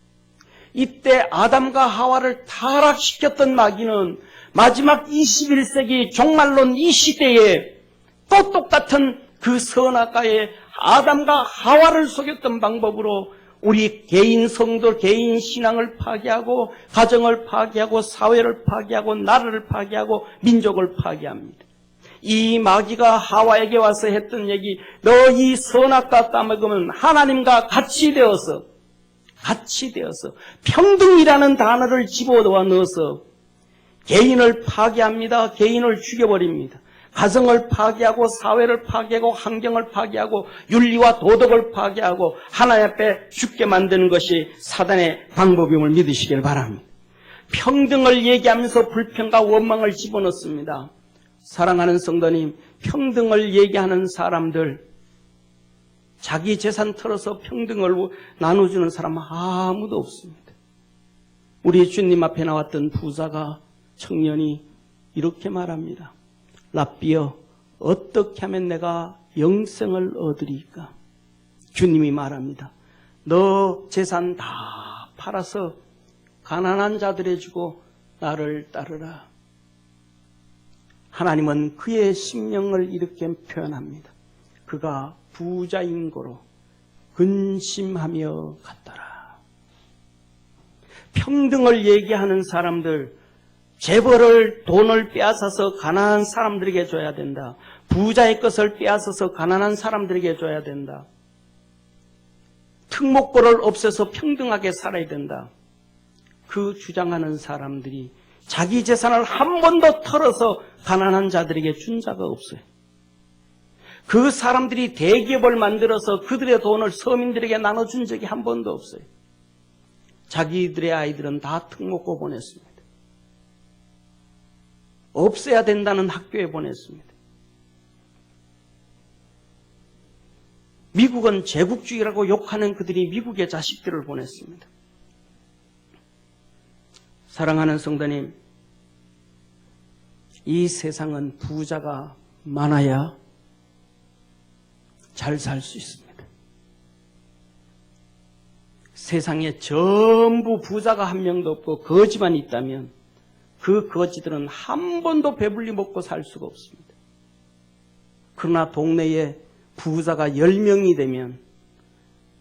이때 아담과 하와를 타락시켰던 마귀는 마지막 21세기 종말론 이 시대에 또 똑같은 그 선악과에 아담과 하와를 속였던 방법으로 우리 개인 성도, 개인 신앙을 파괴하고 가정을 파괴하고 사회를 파괴하고 나라를 파괴하고 민족을 파괴합니다. 이 마귀가 하와에게 와서 했던 얘기, 너 이 선악과 따먹으면 하나님과 같이 되어서 평등이라는 단어를 집어넣어 넣어서 개인을 파괴합니다. 개인을 죽여버립니다. 가정을 파괴하고 사회를 파괴하고 환경을 파괴하고 윤리와 도덕을 파괴하고 하나님 앞에 죽게 만드는 것이 사단의 방법임을 믿으시길 바랍니다. 평등을 얘기하면서 불평과 원망을 집어넣습니다. 사랑하는 성도님, 평등을 얘기하는 사람들, 자기 재산 털어서 평등을 나눠주는 사람은 아무도 없습니다. 우리 주님 앞에 나왔던 부자가 청년이 이렇게 말합니다. 랍비여, 어떻게 하면 내가 영생을 얻으리까? 주님이 말합니다. 너 재산 다 팔아서 가난한 자들에 주고 나를 따르라. 하나님은 그의 심령을 이렇게 표현합니다. 그가 부자인 고로 근심하며 갔더라. 평등을 얘기하는 사람들, 재벌을 돈을 빼앗아서 가난한 사람들에게 줘야 된다. 부자의 것을 빼앗아서 가난한 사람들에게 줘야 된다. 특목고를 없애서 평등하게 살아야 된다. 그 주장하는 사람들이 자기 재산을 한 번도 털어서 가난한 자들에게 준 자가 없어요. 그 사람들이 대기업을 만들어서 그들의 돈을 서민들에게 나눠준 적이 한 번도 없어요. 자기들의 아이들은 다 특목고 보냈습니다. 없애야 된다는 학교에 보냈습니다. 미국은 제국주의라고 욕하는 그들이 미국의 자식들을 보냈습니다. 사랑하는 성도님, 이 세상은 부자가 많아야 잘 살 수 있습니다. 세상에 전부 부자가 한 명도 없고 거지만 있다면 그 거지들은 한 번도 배불리 먹고 살 수가 없습니다. 그러나 동네에 부자가 10명이 되면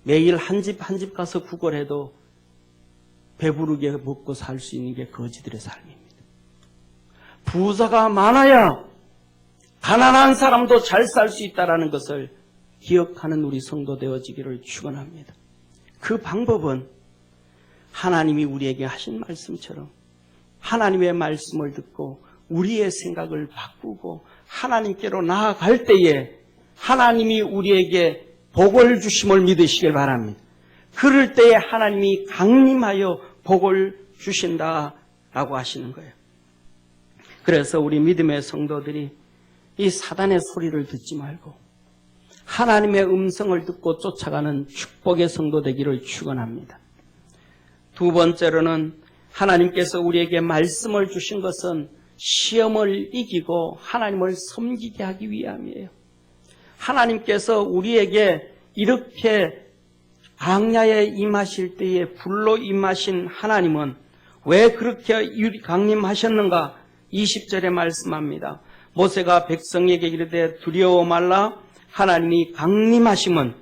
매일 한 집 한 집 가서 구걸해도 배부르게 먹고 살 수 있는 게 거지들의 삶입니다. 부자가 많아야 가난한 사람도 잘 살 수 있다는 것을 기억하는 우리 성도 되어지기를 축원합니다. 그 방법은 하나님이 우리에게 하신 말씀처럼 하나님의 말씀을 듣고 우리의 생각을 바꾸고 하나님께로 나아갈 때에 하나님이 우리에게 복을 주심을 믿으시길 바랍니다. 그럴 때에 하나님이 강림하여 복을 주신다라고 하시는 거예요. 그래서 우리 믿음의 성도들이 이 사단의 소리를 듣지 말고 하나님의 음성을 듣고 쫓아가는 축복의 성도 되기를 축원합니다. 두 번째로는 하나님께서 우리에게 말씀을 주신 것은 시험을 이기고 하나님을 섬기게 하기 위함이에요. 하나님께서 우리에게 이렇게 광야에 임하실 때에 불로 임하신 하나님은 왜 그렇게 강림하셨는가? 20절에 말씀합니다. 모세가 백성에게 이르되 두려워 말라. 하나님이 강림하심은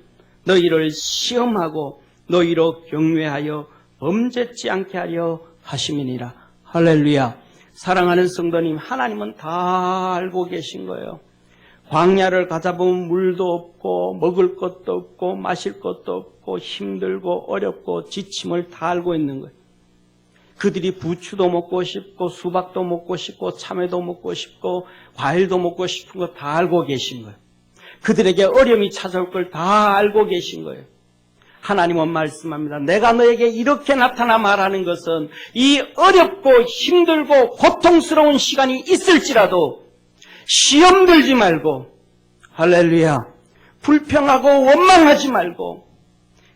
너희를 시험하고 너희로 경외하여 범죄치 않게 하려 하심이니라. 할렐루야. 사랑하는 성도님, 하나님은 다 알고 계신 거예요. 광야를 가다 보면 물도 없고 먹을 것도 없고 마실 것도 없고 힘들고 어렵고 지침을 다 알고 있는 거예요. 그들이 부추도 먹고 싶고 수박도 먹고 싶고 참외도 먹고 싶고 과일도 먹고 싶은 거 다 알고 계신 거예요. 그들에게 어려움이 찾아올 걸 다 알고 계신 거예요. 하나님은 말씀합니다. 내가 너에게 이렇게 나타나 말하는 것은 이 어렵고 힘들고 고통스러운 시간이 있을지라도 시험 들지 말고, 할렐루야, 불평하고 원망하지 말고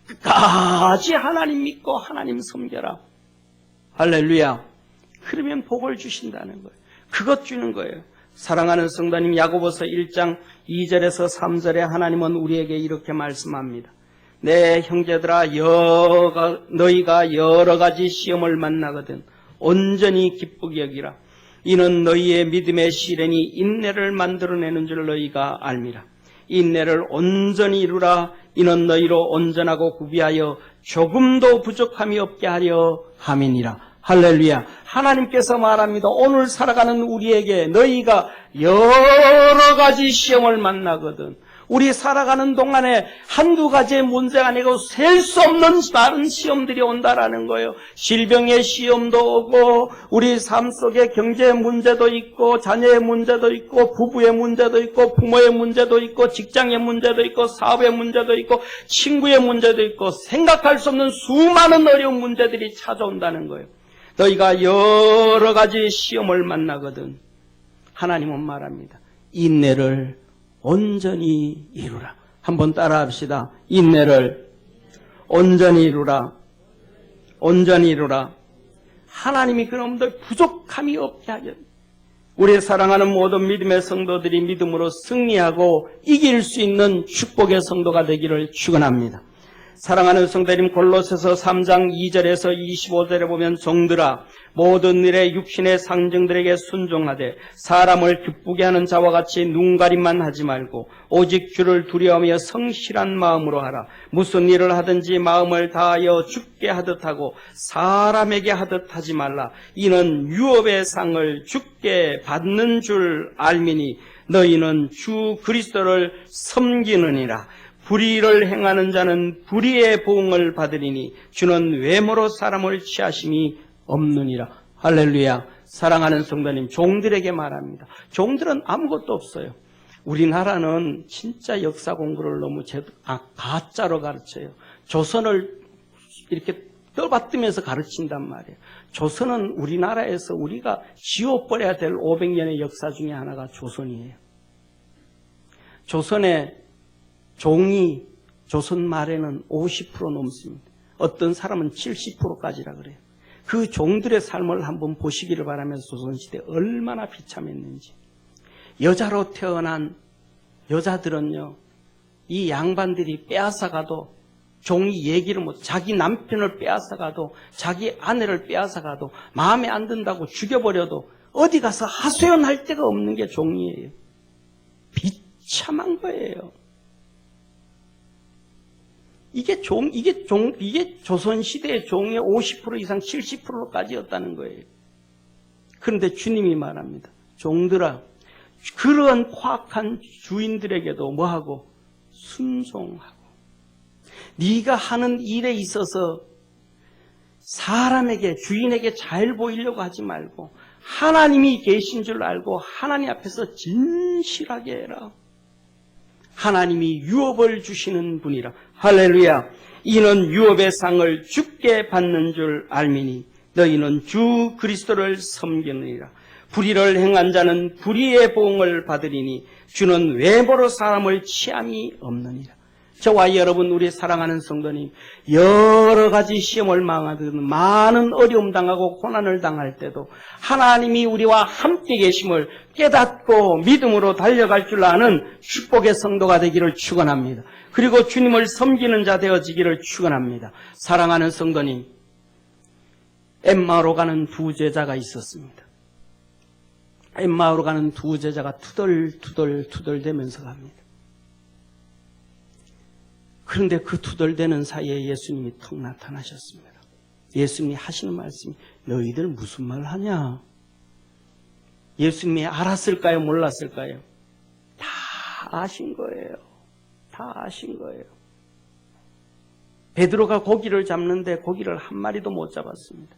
끝까지 하나님 믿고 하나님 섬겨라. 할렐루야. 그러면 복을 주신다는 거예요. 그것 주는 거예요. 사랑하는 성도님, 야고보서 1장 2절에서 3절에 하나님은 우리에게 이렇게 말씀합니다. 내 형제들아, 너희가 여러 가지 시험을 만나거든 온전히 기쁘게 여기라. 이는 너희의 믿음의 시련이 인내를 만들어내는 줄 너희가 알미라. 인내를 온전히 이루라. 이는 너희로 온전하고 구비하여 조금도 부족함이 없게 하려 함이니라. 할렐루야. 하나님께서 말합니다. 오늘 살아가는 우리에게 너희가 여러 가지 시험을 만나거든. 우리 살아가는 동안에 한두 가지의 문제가 아니고 셀 수 없는 많은 시험들이 온다라는 거예요. 질병의 시험도 오고, 우리 삶 속에 경제의 문제도 있고, 자녀의 문제도 있고, 부부의 문제도 있고, 부모의 문제도 있고, 직장의 문제도 있고, 사업의 문제도 있고, 친구의 문제도 있고, 생각할 수 없는 수많은 어려운 문제들이 찾아온다는 거예요. 너희가 여러 가지 시험을 만나거든 하나님은 말합니다. 인내를 온전히 이루라. 한번 따라 합시다. 인내를 온전히 이루라. 온전히 이루라. 하나님이 그놈들 부족함이 없게 하겠다. 우리 사랑하는 모든 믿음의 성도들이 믿음으로 승리하고 이길 수 있는 축복의 성도가 되기를 축원합니다. 사랑하는 성도님, 골로새서 3장 2절에서 25절에 보면 종들아 모든 일에 육신의 상정들에게 순종하되 사람을 기쁘게 하는 자와 같이 눈가림만 하지 말고 오직 주를 두려워하며 성실한 마음으로 하라. 무슨 일을 하든지 마음을 다하여 주께 하듯 하고 사람에게 하듯 하지 말라. 이는 유업의 상을 주께 받는 줄 알미니 너희는 주 그리스도를 섬기느니라. 불의를 행하는 자는 불의의 보응을 받으리니 주는 외모로 사람을 취하심이 없느니라. 할렐루야. 사랑하는 성도님, 종들에게 말합니다. 종들은 아무것도 없어요. 우리나라는 진짜 역사 공부를 너무 가짜로 가르쳐요. 조선을 이렇게 떠받들면서 가르친단 말이에요. 조선은 우리나라에서 우리가 지워버려야 될 500년의 역사 중에 하나가 조선이에요. 조선의 종이 조선 말에는 50% 넘습니다. 어떤 사람은 70%까지라 그래요. 그 종들의 삶을 한번 보시기를 바라면서 조선시대 얼마나 비참했는지. 여자로 태어난 여자들은요, 이 양반들이 빼앗아가도 종이 얘기를 못, 자기 남편을 빼앗아가도 자기 아내를 빼앗아가도 마음에 안 든다고 죽여버려도 어디 가서 하소연할 데가 없는 게 종이에요. 비참한 거예요. 이게 조선시대의 종의 50% 이상 70%까지였다는 거예요. 그런데 주님이 말합니다. 종들아, 그러한 포악한 주인들에게도 뭐하고? 순종하고. 네가 하는 일에 있어서 사람에게, 주인에게 잘 보이려고 하지 말고 하나님이 계신 줄 알고 하나님 앞에서 진실하게 해라. 하나님이 유업을 주시는 분이라. 할렐루야. 이는 유업의 상을 주께 받는 줄 알미니 너희는 주 그리스도를 섬기느니라. 불의를 행한 자는 불의의 보응을 받으리니 주는 외모로 사람을 취함이 없느니라. 저와 여러분, 우리 사랑하는 성도님, 여러 가지 시험을 망하든 많은 어려움 당하고 고난을 당할 때도 하나님이 우리와 함께 계심을 깨닫고 믿음으로 달려갈 줄 아는 축복의 성도가 되기를 축원합니다. 그리고 주님을 섬기는 자 되어지기를 축원합니다. 사랑하는 성도님, 엠마오로 가는 두 제자가 있었습니다. 엠마오로 가는 두 제자가 투덜투덜 대면서 갑니다. 그런데 그 투덜대는 사이에 예수님이 턱 나타나셨습니다. 예수님이 하시는 말씀이 너희들 무슨 말 하냐? 예수님이 알았을까요? 몰랐을까요? 다 아신 거예요. 다 아신 거예요. 베드로가 고기를 잡는데 고기를 한 마리도 못 잡았습니다.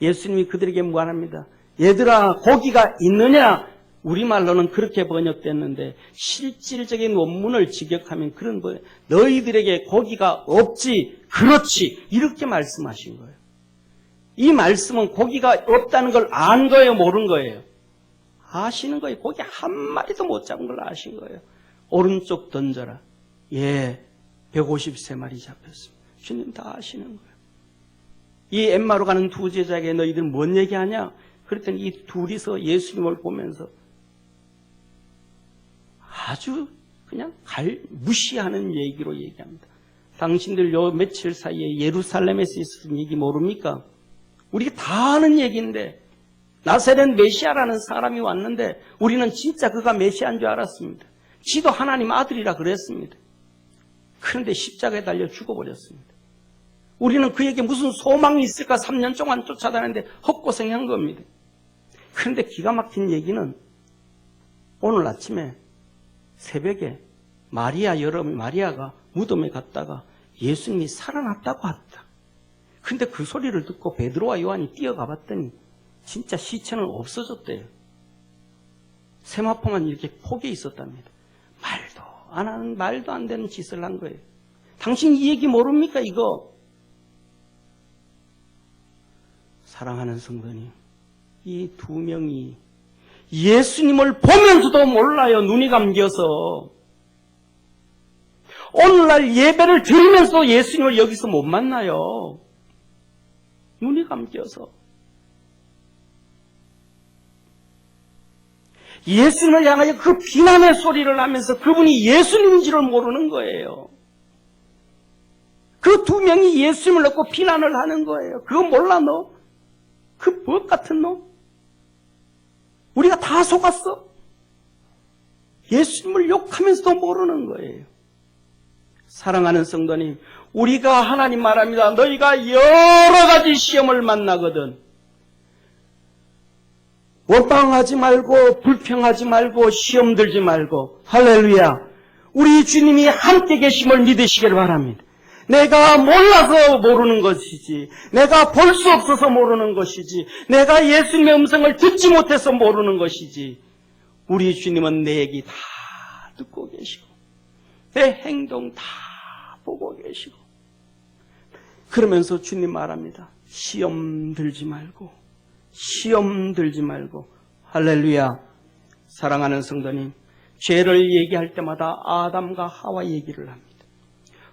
예수님이 그들에게 무관합니다. 얘들아, 고기가 있느냐? 우리말로는 그렇게 번역됐는데 실질적인 원문을 직역하면 그런 거예요. 너희들에게 고기가 없지, 그렇지, 이렇게 말씀하신 거예요. 이 말씀은 고기가 없다는 걸 안 거예요, 모른 거예요? 아시는 거예요. 고기 한 마리도 못 잡은 걸 아신 거예요. 오른쪽 던져라. 예, 153마리 잡혔습니다. 주님 다 아시는 거예요. 이 엠마로 가는 두 제자에게 너희들 뭔 얘기하냐? 그랬더니 이 둘이서 예수님을 보면서 아주 그냥 무시하는 얘기로 얘기합니다. 당신들 요 며칠 사이에 예루살렘에서 있었던 얘기 모릅니까? 우리가 다 아는 얘기인데 나사렛 메시아라는 사람이 왔는데 우리는 진짜 그가 메시아인 줄 알았습니다. 지도 하나님 아들이라 그랬습니다. 그런데 십자가에 달려 죽어버렸습니다. 우리는 그에게 무슨 소망이 있을까 3년 동안 쫓아다녔는데 헛고생한 겁니다. 그런데 기가 막힌 얘기는 오늘 아침에 새벽에 마리아가 무덤에 갔다가 예수님이 살아났다고 했다. 근데 그 소리를 듣고 베드로와 요한이 뛰어가 봤더니 진짜 시체는 없어졌대요. 세마포만 이렇게 폭에 있었답니다. 말도 안 되는 짓을 한 거예요. 당신 이 얘기 모릅니까 이거? 사랑하는 성도님, 이 두 명이 예수님을 보면서도 몰라요. 눈이 감겨서. 오늘날 예배를 드리면서 예수님을 여기서 못 만나요. 눈이 감겨서. 예수님을 향하여 그 비난의 소리를 하면서 그분이 예수님인지를 모르는 거예요. 그 두 명이 예수님을 놓고 비난을 하는 거예요. 그거 몰라 너? 그 무엇 같은 놈? 우리가 다 속았어. 예수님을 욕하면서도 모르는 거예요. 사랑하는 성도님, 우리가 하나님 말합니다. 너희가 여러 가지 시험을 만나거든. 원망하지 말고 불평하지 말고 시험 들지 말고 할렐루야. 우리 주님이 함께 계심을 믿으시길 바랍니다. 내가 몰라서 모르는 것이지, 내가 볼 수 없어서 모르는 것이지, 내가 예수님의 음성을 듣지 못해서 모르는 것이지, 우리 주님은 내 얘기 다 듣고 계시고 내 행동 다 보고 계시고, 그러면서 주님 말합니다. 시험 들지 말고 할렐루야. 사랑하는 성도님, 죄를 얘기할 때마다 아담과 하와 얘기를 합니다.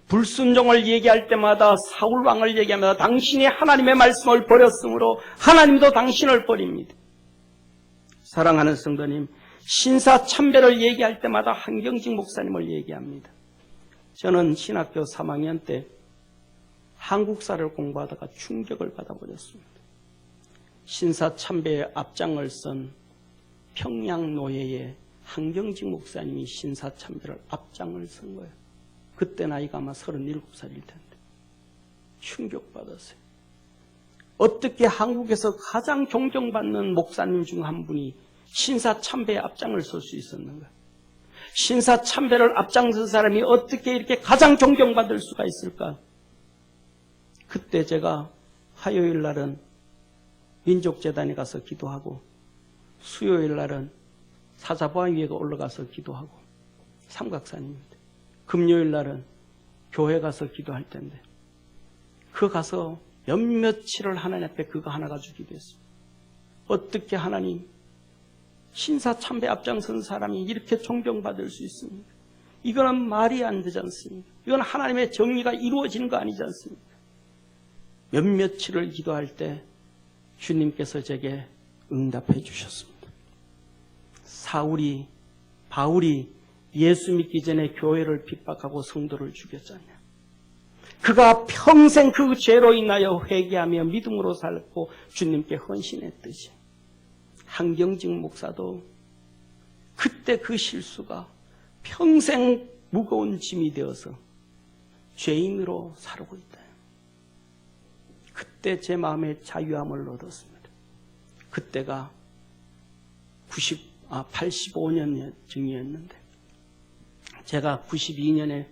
불순종을 얘기할 때마다 사울왕을 얘기합니다. 당신이 하나님의 말씀을 버렸으므로 하나님도 당신을 버립니다. 사랑하는 성도님, 신사참배를 얘기할 때마다 한경직 목사님을 얘기합니다. 저는 신학교 3학년 때 한국사를 공부하다가 충격을 받아버렸습니다. 신사참배의 앞장을 선 평양노예의 한경직 목사님이 신사참배를 앞장을 선 거예요. 그때 나이가 아마 37살일 텐데 충격받았어요. 어떻게 한국에서 가장 존경받는 목사님 중 한 분이 신사참배의 앞장을 설 수 있었는가? 신사참배를 앞장선 사람이 어떻게 이렇게 가장 존경받을 수가 있을까? 그때 제가 화요일 날은 민족재단에 가서 기도하고 수요일 날은 사자보안위에 올라가서 기도하고 삼각산입니다. 금요일 날은 교회 가서 기도할 텐데 그 가서 몇몇일을 하나님 앞에 그거 하나 가지고 기도했습니다. 어떻게 하나님 신사참배 앞장선 사람이 이렇게 존경받을 수 있습니까? 이거는 말이 안 되지 않습니까? 이건 하나님의 정의가 이루어지는 거 아니지 않습니까? 몇몇일을 기도할 때 주님께서 제게 응답해 주셨습니다. 바울이 예수 믿기 전에 교회를 핍박하고 성도를 죽였잖아요. 그가 평생 그 죄로 인하여 회개하며 믿음으로 살고 주님께 헌신했듯이 한경직 목사도 그때 그 실수가 평생 무거운 짐이 되어서 죄인으로 살고 있다. 그때 제 마음에 자유함을 얻었습니다. 그때가 85년 쯤이었는데 제가 91년에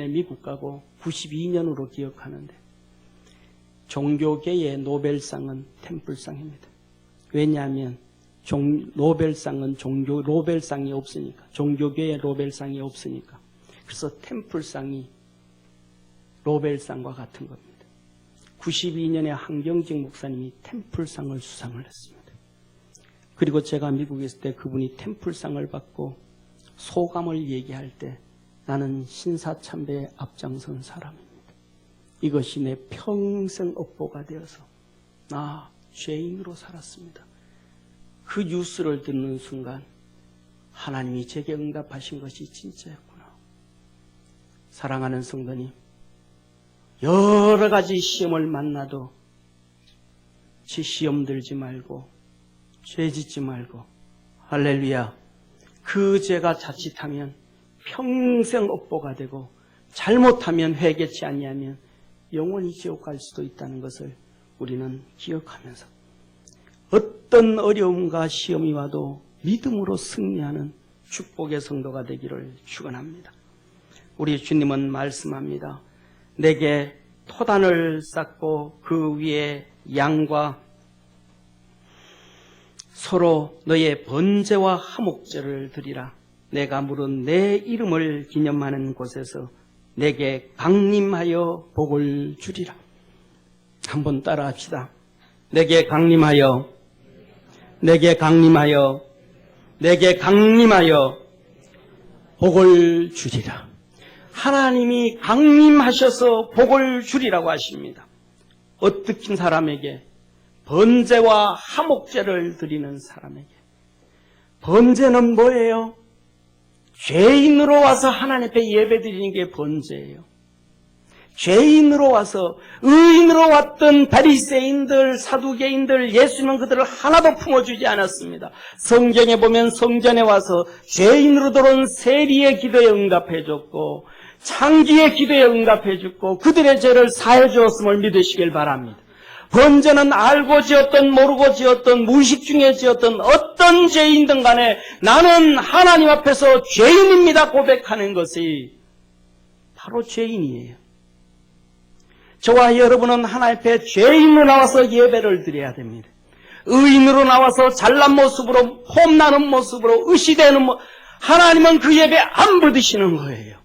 미국 가고 92년으로 기억하는데 종교계의 노벨상은 템플상입니다. 왜냐하면 노벨상은 노벨상이 없으니까, 종교계의 노벨상이 없으니까. 그래서 템플상이 노벨상과 같은 겁니다. 92년에 한경직 목사님이 템플상을 수상을 했습니다. 그리고 제가 미국에 있을 때 그분이 템플상을 받고 소감을 얘기할 때 나는 신사참배에 앞장선 사람입니다. 이것이 내 평생 업보가 되어서 나 죄인으로 살았습니다. 그 뉴스를 듣는 순간 하나님이 제게 응답하신 것이 진짜였구나. 사랑하는 성도님, 여러 가지 시험을 만나도 지 시험 들지 말고 죄 짓지 말고, 할렐루야, 그 죄가 자칫하면 평생 업보가 되고 잘못하면 회개치 아니하면 영원히 지옥 갈 수도 있다는 것을 우리는 기억하면서 어떤 어려움과 시험이 와도 믿음으로 승리하는 축복의 성도가 되기를 축원합니다. 우리 주님은 말씀합니다. 내게 토단을 쌓고 그 위에 양과 서로 너의 번제와 화목제를 드리라. 내가 물은 내 이름을 기념하는 곳에서 내게 강림하여 복을 주리라. 한번 따라합시다. 내게 강림하여, 내게 강림하여, 내게 강림하여 복을 주리라. 하나님이 강림하셔서 복을 주리라고 하십니다. 어떻게 사람에게? 번제와 화목제를 드리는 사람에게. 번제는 뭐예요? 죄인으로 와서 하나님 앞에 예배드리는 게 번제예요. 죄인으로 와서, 의인으로 왔던 바리새인들, 사두개인들, 예수님은 그들을 하나도 품어주지 않았습니다. 성경에 보면 성전에 와서 죄인으로 들어온 세리의 기도에 응답해줬고 창기의 기도에 응답해줬고 그들의 죄를 사해 주었음을 믿으시길 바랍니다. 번제는 알고 지었던 모르고 지었던 무의식 중에 지었던 어떤 죄인든 간에 나는 하나님 앞에서 죄인입니다 고백하는 것이 바로 죄인이에요. 저와 여러분은 하나님 앞에 죄인으로 나와서 예배를 드려야 됩니다. 의인으로 나와서 잘난 모습으로, 폼나는 모습으로, 의시되는 모습, 하나님은 그 예배 안 받으시는 거예요.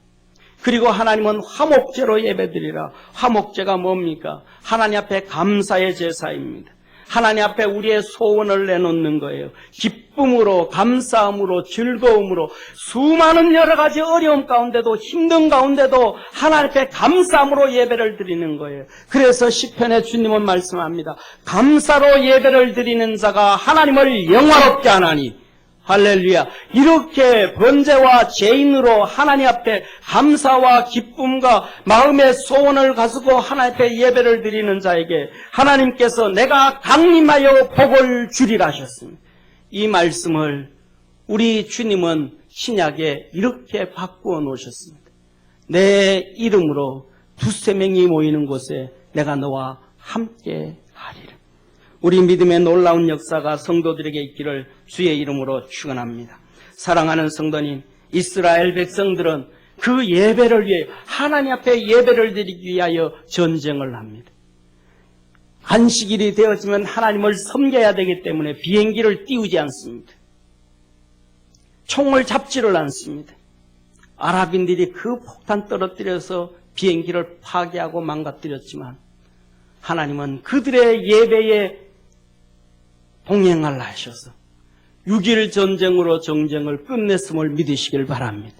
그리고 하나님은 화목제로 예배드리라. 화목제가 뭡니까? 하나님 앞에 감사의 제사입니다. 하나님 앞에 우리의 소원을 내놓는 거예요. 기쁨으로, 감사함으로, 즐거움으로, 수많은 여러 가지 어려움 가운데도, 힘든 가운데도 하나님 앞에 감사함으로 예배를 드리는 거예요. 그래서 시편의 주님은 말씀합니다. 감사로 예배를 드리는 자가 하나님을 영화롭게 하나니. 할렐루야. 이렇게 번제와 죄인으로 하나님 앞에 감사와 기쁨과 마음의 소원을 가지고 하나님 앞에 예배를 드리는 자에게 하나님께서 내가 강림하여 복을 주리라 하셨습니다. 이 말씀을 우리 주님은 신약에 이렇게 바꾸어 놓으셨습니다. 내 이름으로 두세 명이 모이는 곳에 내가 너와 함께 하리라. 우리 믿음의 놀라운 역사가 성도들에게 있기를 주의 이름으로 축원합니다. 사랑하는 성도님, 이스라엘 백성들은 그 예배를 위해 하나님 앞에 예배를 드리기 위하여 전쟁을 합니다. 안식일이 되어지면 하나님을 섬겨야 되기 때문에 비행기를 띄우지 않습니다. 총을 잡지를 않습니다. 아랍인들이 그 폭탄 떨어뜨려서 비행기를 파괴하고 망가뜨렸지만 하나님은 그들의 예배에 동행하려 하셔서 6.1 전쟁으로 정쟁을 끝냈음을 믿으시길 바랍니다.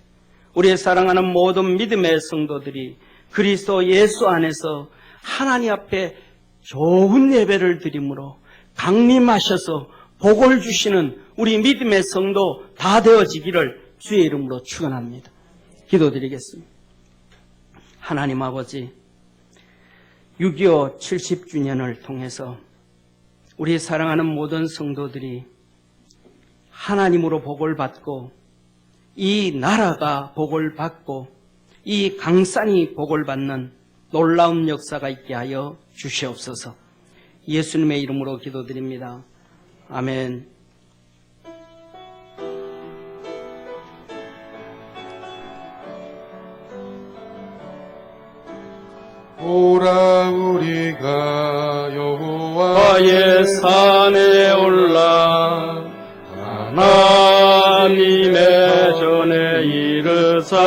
우리의 사랑하는 모든 믿음의 성도들이 그리스도 예수 안에서 하나님 앞에 좋은 예배를 드림으로 강림하셔서 복을 주시는 우리 믿음의 성도 다 되어지기를 주의 이름으로 축원합니다. 기도드리겠습니다. 하나님 아버지, 6.25 70주년을 통해서 우리 사랑하는 모든 성도들이 하나님으로 복을 받고 이 나라가 복을 받고 이 강산이 복을 받는 놀라운 역사가 있게 하여 주시옵소서. 예수님의 이름으로 기도드립니다. 아멘. 오라 우리가 여호와의 산에 올라 하나님의 전에 이르자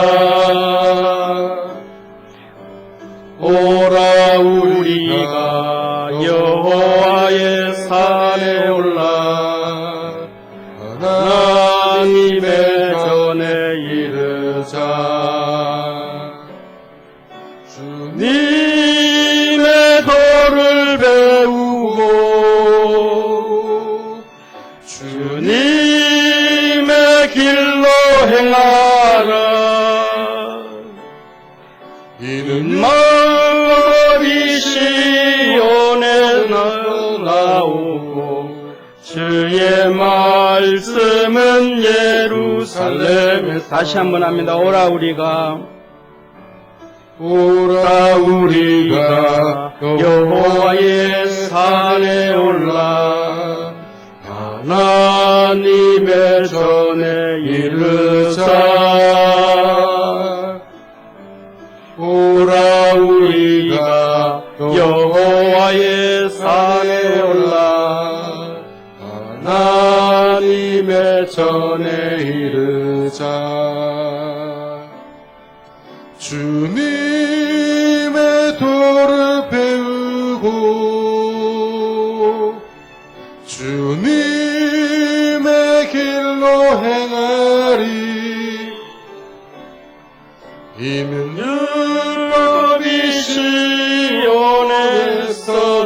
오라 우리가 여호와의 산에 올라 하나님의 전에 이르자 주님의 도를 배우고 주님의 길로 말씀은 예루살렘에 다시 한번 합니다. 오라 우리가 여호와의 산에 올라 하나님의 전에 이르자. 오라 우리가 여호와의 산에 올라 하나님의 전에 이르자. 주님의 도를 배우고 주님의 길로 행하리. 이는 율법이 시온에서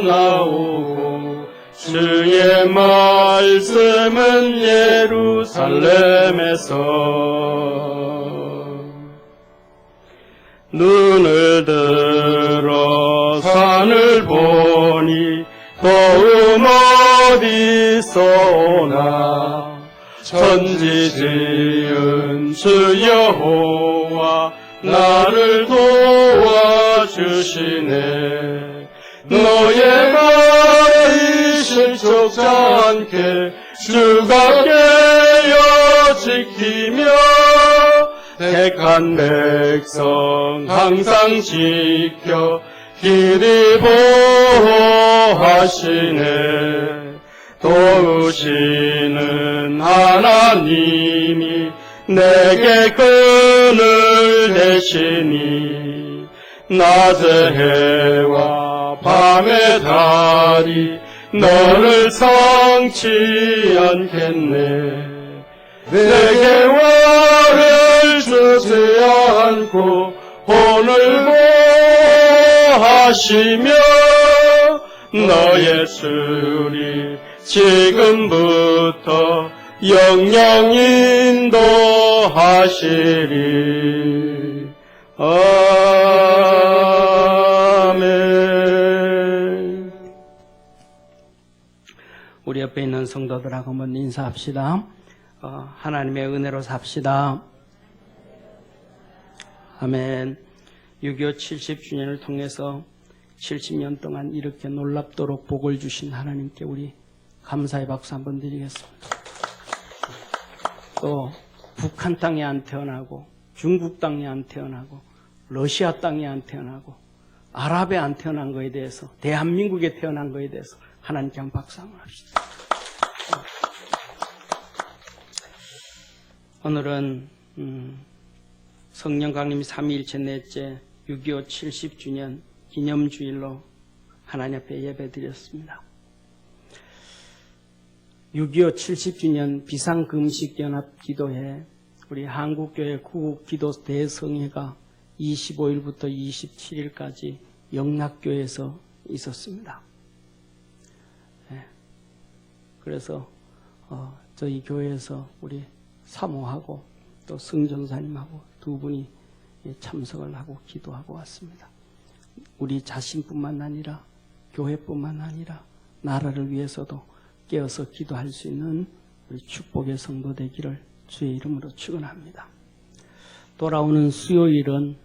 나오고 주의 말씀은 예루살렘에서. 눈을 들어 산을 보니 도움 어디서 오나. 천지 지은 주 여호와 나를 도와주시네. 너의 말이 실족지 않게 주가 깨어 지키며 택한 백성 항상 지켜 길이 보호하시네. 도우시는 하나님이 내게 끈을 대시니 낮의 해와 밤의 달이 너를 성치 않겠네. 내게 화를 주지 않고 혼을 보하시며 너의 술이 지금부터 영영 인도하시리. 아멘. 우리 옆에 있는 성도들하고 한번 인사합시다. 하나님의 은혜로 삽시다. 아멘. 6.25 70주년을 통해서 70년 동안 이렇게 놀랍도록 복을 주신 하나님께 우리 감사의 박수 한번 드리겠습니다. 또 북한 땅에 안 태어나고 중국 땅에 안 태어나고 러시아 땅에 안 태어나고 아랍에 안 태어난 거에 대해서 대한민국에 태어난 거에 대해서 하나님께 한번 박수 한번 합시다. 오늘은 성령 강림 3일째 넷째 6.25 70주년 기념주일로 하나님 앞에 예배드렸습니다. 6.25 70주년 비상금식연합기도회 우리 한국교회 구국기도 대성회가 25일부터 27일까지 영락교에서 있었습니다. 그래서 저희 교회에서 우리 사모하고 또 성전사님하고 두 분이 참석을 하고 기도하고 왔습니다. 우리 자신뿐만 아니라 교회뿐만 아니라 나라를 위해서도 깨어서 기도할 수 있는 우리 축복의 성도 되기를 주의 이름으로 축원합니다. 돌아오는 수요일은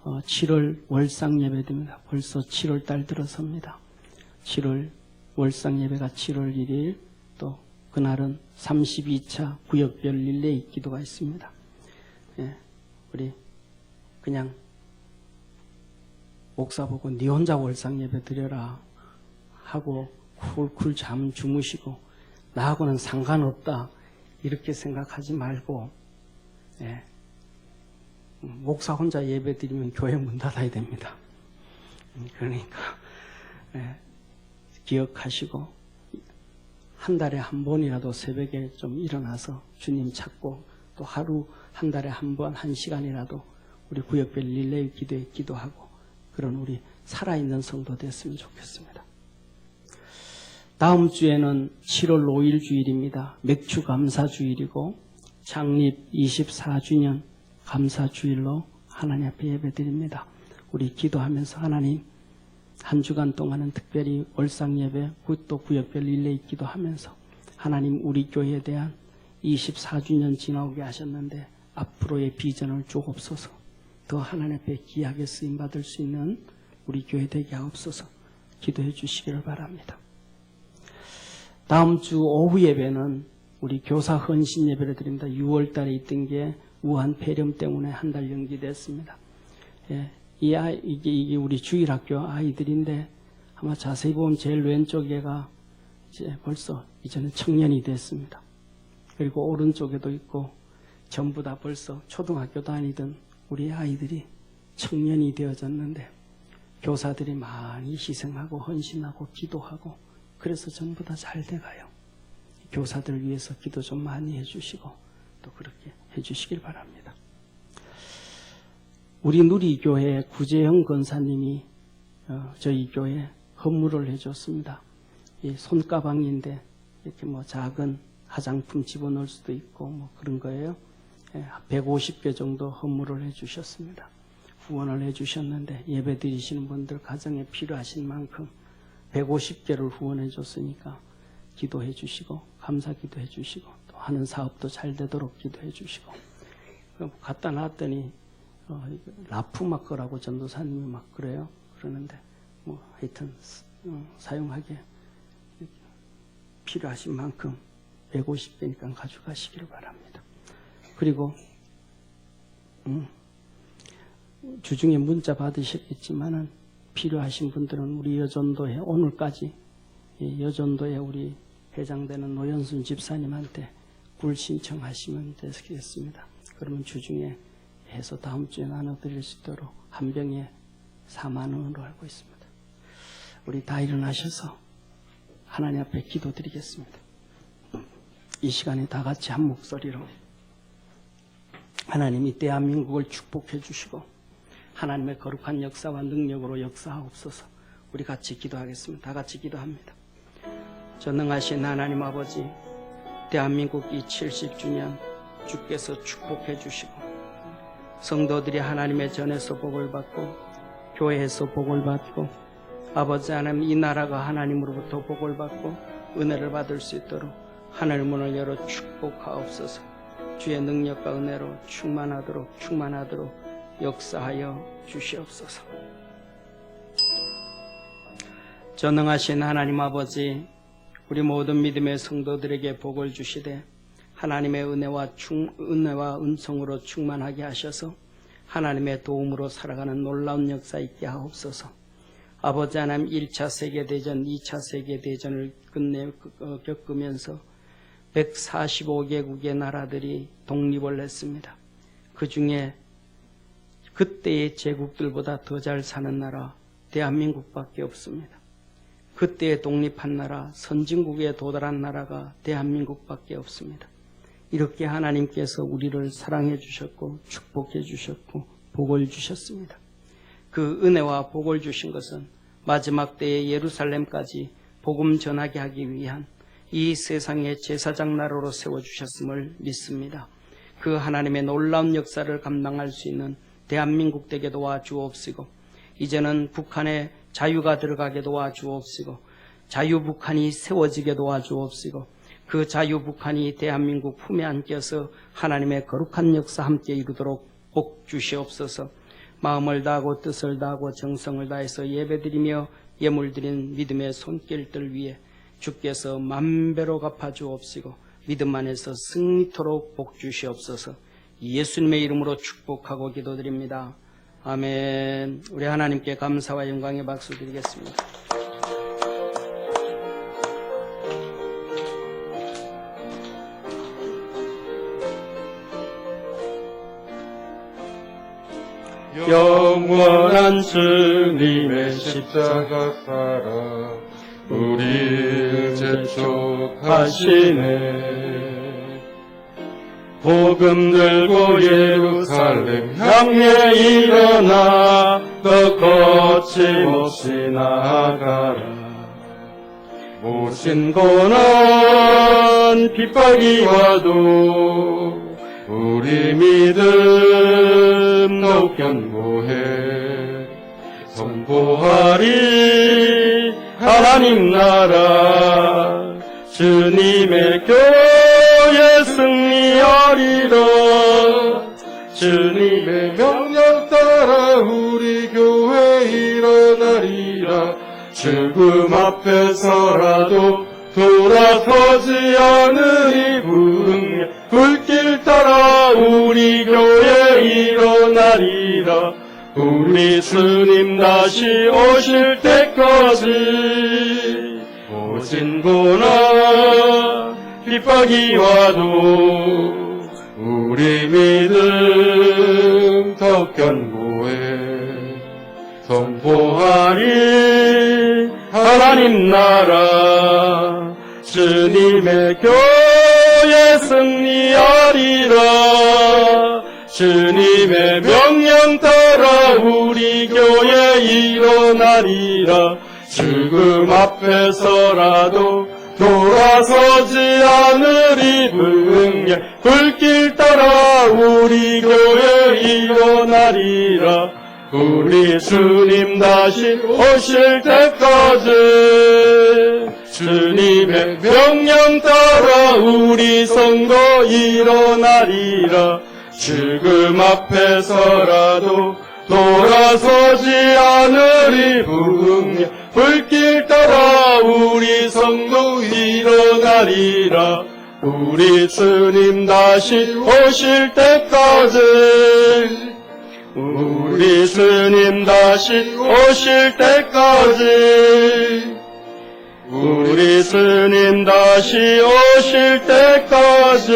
7월 월상 예배입니다. 벌써 7월 달 들어섭니다. 7월 월상 예배가 7월 1일 또 그날은 32차 구역별 릴레이 기도가 있습니다. 우리 그냥 목사 보고 네 혼자 월상 예배 드려라 하고 쿨쿨 잠 주무시고 나하고는 상관없다 이렇게 생각하지 말고 목사 혼자 예배 드리면 교회 문 닫아야 됩니다. 그러니까 기억하시고 한 달에 한 번이라도 새벽에 좀 일어나서 주님 찾고 또 하루 한 달에 한 번 1시간이라도 우리 구역별 릴레이 기도에 기도하고 그런 우리 살아있는 성도 됐으면 좋겠습니다. 다음 주에는 7월 5일 주일입니다. 맥주 감사 주일이고 창립 24주년 감사 주일로 하나님 앞에 예배드립니다. 우리 기도하면서 하나님 한 주간 동안은 특별히 월상 예배 또 구역별 릴레이 기도하면서 하나님 우리 교회에 대한 24주년 지나오게 하셨는데 앞으로의 비전을 주옵소서. 더 하나님 앞에 귀하게 쓰임받을 수 있는 우리 교회 되게 하옵소서. 기도해 주시기를 바랍니다. 다음 주 오후 예배는 우리 교사 헌신 예배를 드립니다. 6월 달에 있던 게 우한 폐렴 때문에 한 달 연기됐습니다. 예, 이게 우리 주일학교 아이들인데 아마 자세히 보면 제일 왼쪽 애가 이제 벌써 이제는 청년이 됐습니다. 그리고 오른쪽에도 있고 전부 다 벌써 초등학교 다니던 우리 아이들이 청년이 되어졌는데 교사들이 많이 희생하고 헌신하고 기도하고 그래서 전부 다 잘 돼가요. 교사들 위해서 기도 좀 많이 해주시고 또 그렇게 해주시길 바랍니다. 우리 누리교회 구재형 권사님이 저희 교회 헌물을 해줬습니다. 이 손가방인데 이렇게 뭐 작은 화장품 집어넣을 수도 있고 뭐 그런 거예요. 150개 정도 헌물을 해주셨습니다. 후원을 해주셨는데 예배 드리시는 분들 가정에 필요하신 만큼 150개를 후원해 줬으니까 기도해 주시고 감사 기도해 주시고 또 하는 사업도 잘 되도록 기도해 주시고 갖다 놨더니 라프막 거라고 전도사님이 막 그래요. 그러는데 뭐 하여튼 사용하게 필요하신 만큼 150개니까 가져가시기를 바랍니다. 그리고 주중에 문자 받으셨겠지만은 필요하신 분들은 우리 여전도에 오늘까지 여전도에 우리 회장되는 노현순 집사님한테 굴 신청하시면 되겠습니다. 그러면 주중에 해서 다음 주에 나눠드릴 수 있도록 한 병에 4만 원으로 알고 있습니다. 우리 다 일어나셔서 하나님 앞에 기도드리겠습니다. 이 시간에 다 같이 한 목소리로 하나님이 대한민국을 축복해 주시고 하나님의 거룩한 역사와 능력으로 역사하옵소서. 우리 같이 기도하겠습니다. 다 같이 기도합니다. 전능하신 하나님 아버지, 대한민국이 70주년 주께서 축복해 주시고 성도들이 하나님의 전에서 복을 받고 교회에서 복을 받고 아버지 하나님 이 나라가 하나님으로부터 복을 받고 은혜를 받을 수 있도록 하늘 문을 열어 축복하옵소서. 주의 능력과 은혜로 충만하도록 역사하여 주시옵소서. 전능하신 하나님 아버지, 우리 모든 믿음의 성도들에게 복을 주시되 하나님의 은혜와 은총으로 충만하게 하셔서 하나님의 도움으로 살아가는 놀라운 역사 있게 하옵소서. 아버지 하나님 1차 세계대전, 2차 세계대전을 끝내 겪으면서 145개국의 나라들이 독립을 했습니다. 그 중에 그때의 제국들보다 더 잘 사는 나라 대한민국밖에 없습니다. 그때에 독립한 나라, 선진국에 도달한 나라가 대한민국밖에 없습니다. 이렇게 하나님께서 우리를 사랑해 주셨고 축복해 주셨고 복을 주셨습니다. 그 은혜와 복을 주신 것은 마지막 때의 예루살렘까지 복음 전하게 하기 위한 이 세상의 제사장 나라로 세워주셨음을 믿습니다. 그 하나님의 놀라운 역사를 감당할 수 있는 대한민국 되게 도와주옵시고 이제는 북한에 자유가 들어가게 도와주옵시고 자유북한이 세워지게 도와주옵시고 그 자유북한이 대한민국 품에 안겨서 하나님의 거룩한 역사 함께 이루도록 복 주시옵소서. 마음을 다하고 뜻을 다하고 정성을 다해서 예배드리며 예물드린 믿음의 손길들 위에 주께서 만배로 갚아주옵시고 믿음 안에서 승리토록 복 주시옵소서. 예수님의 이름으로 축복하고 기도드립니다. 아멘. 우리 하나님께 감사와 영광의 박수 드리겠습니다. 영원한 주님의 십자가 살아 우리를 재촉하시네. 복음 들고 예루살렘 향해 일어나 더 거침없이 나아가라. 모신 고난 핍박이 와도 우리 믿음 더욱 견고해 선포하리. 하나님 나라 주님의 교회 승리 승리하리라. 주님의 명령 따라 우리 교회 일어나리라. 죽음 앞에서라도 돌아서지 않으리. 불길 따라 우리 교회 일어나리라. 우리 주님 다시 오실 때까지 모진고나 핍박이 와도 우리 믿음 더 견고해 선포하리. 하나님 나라 주님의 교회 승리하리라. 주님의 명령 따라 우리 교회 일어나리라. 죽음 앞에서라도 돌아서지 않으리. 불길 따라 우리 교회 일어나리라. 우리 주님 다시 오실 때까지 주님의 명령 따라 우리 성도 일어나리라. 죽음 앞에서라도 돌아서지 않으리. 불길 따라 우리 성도 일어나리라. 우리 주님 다시 오실 때까지 우리 주님 다시 오실 때까지 우리 주님 다시 오실 때까지.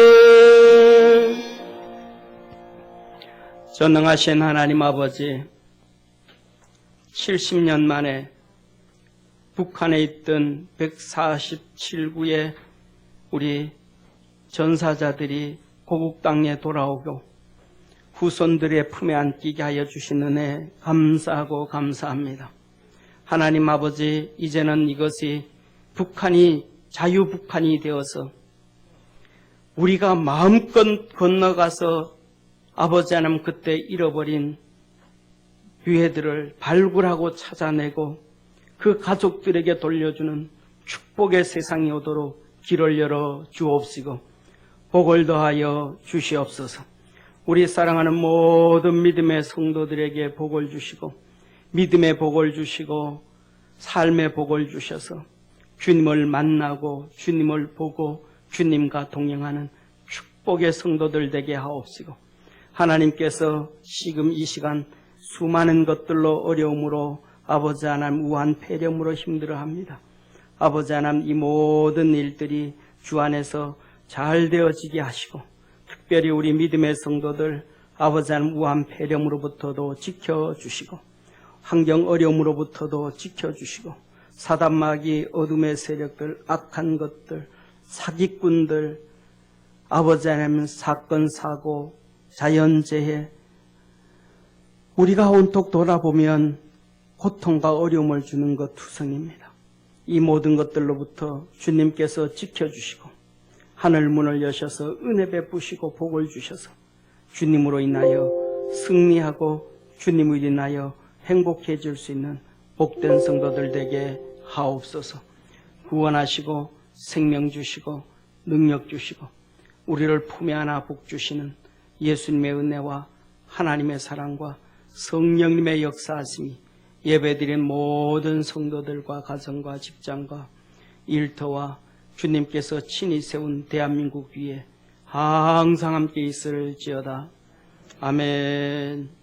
전능하신 하나님 아버지, 70년 만에 북한에 있던 147구의 우리 전사자들이 고국 땅에 돌아오고 후손들의 품에 안기게 하여 주신 은혜 감사하고 감사합니다. 하나님 아버지, 이제는 이것이 북한이 자유북한이 되어서 우리가 마음껏 건너가서 아버지 하나님 그때 잃어버린 유해들을 발굴하고 찾아내고 그 가족들에게 돌려주는 축복의 세상이 오도록 길을 열어 주옵시고 복을 더하여 주시옵소서. 우리 사랑하는 모든 믿음의 성도들에게 복을 주시고 믿음의 복을 주시고 삶의 복을 주셔서 주님을 만나고 주님을 보고 주님과 동행하는 축복의 성도들 되게 하옵시고 하나님께서 지금 이 시간 수많은 것들로 어려움으로 아버지 하나님 우한 폐렴으로 힘들어합니다. 아버지 하나님 이 모든 일들이 주 안에서 잘 되어지게 하시고 특별히 우리 믿음의 성도들 아버지 하나님 우한 폐렴으로부터도 지켜주시고 환경 어려움으로부터도 지켜주시고 사단마귀 어둠의 세력들 악한 것들 사기꾼들 아버지 하나님 사건 사고 자연재해 우리가 온통 돌아보면 고통과 어려움을 주는 것 투성입니다. 이 모든 것들로부터 주님께서 지켜주시고 하늘 문을 여셔서 은혜 베푸시고 복을 주셔서 주님으로 인하여 승리하고 주님으로 인하여 행복해질 수 있는 복된 성도들 되게 하옵소서. 구원하시고 생명 주시고 능력 주시고 우리를 품에 안아 복 주시는 예수님의 은혜와 하나님의 사랑과 성령님의 역사하심이 예배드린 모든 성도들과 가정과 직장과 일터와 주님께서 친히 세운 대한민국 위에 항상 함께 있을지어다. 아멘.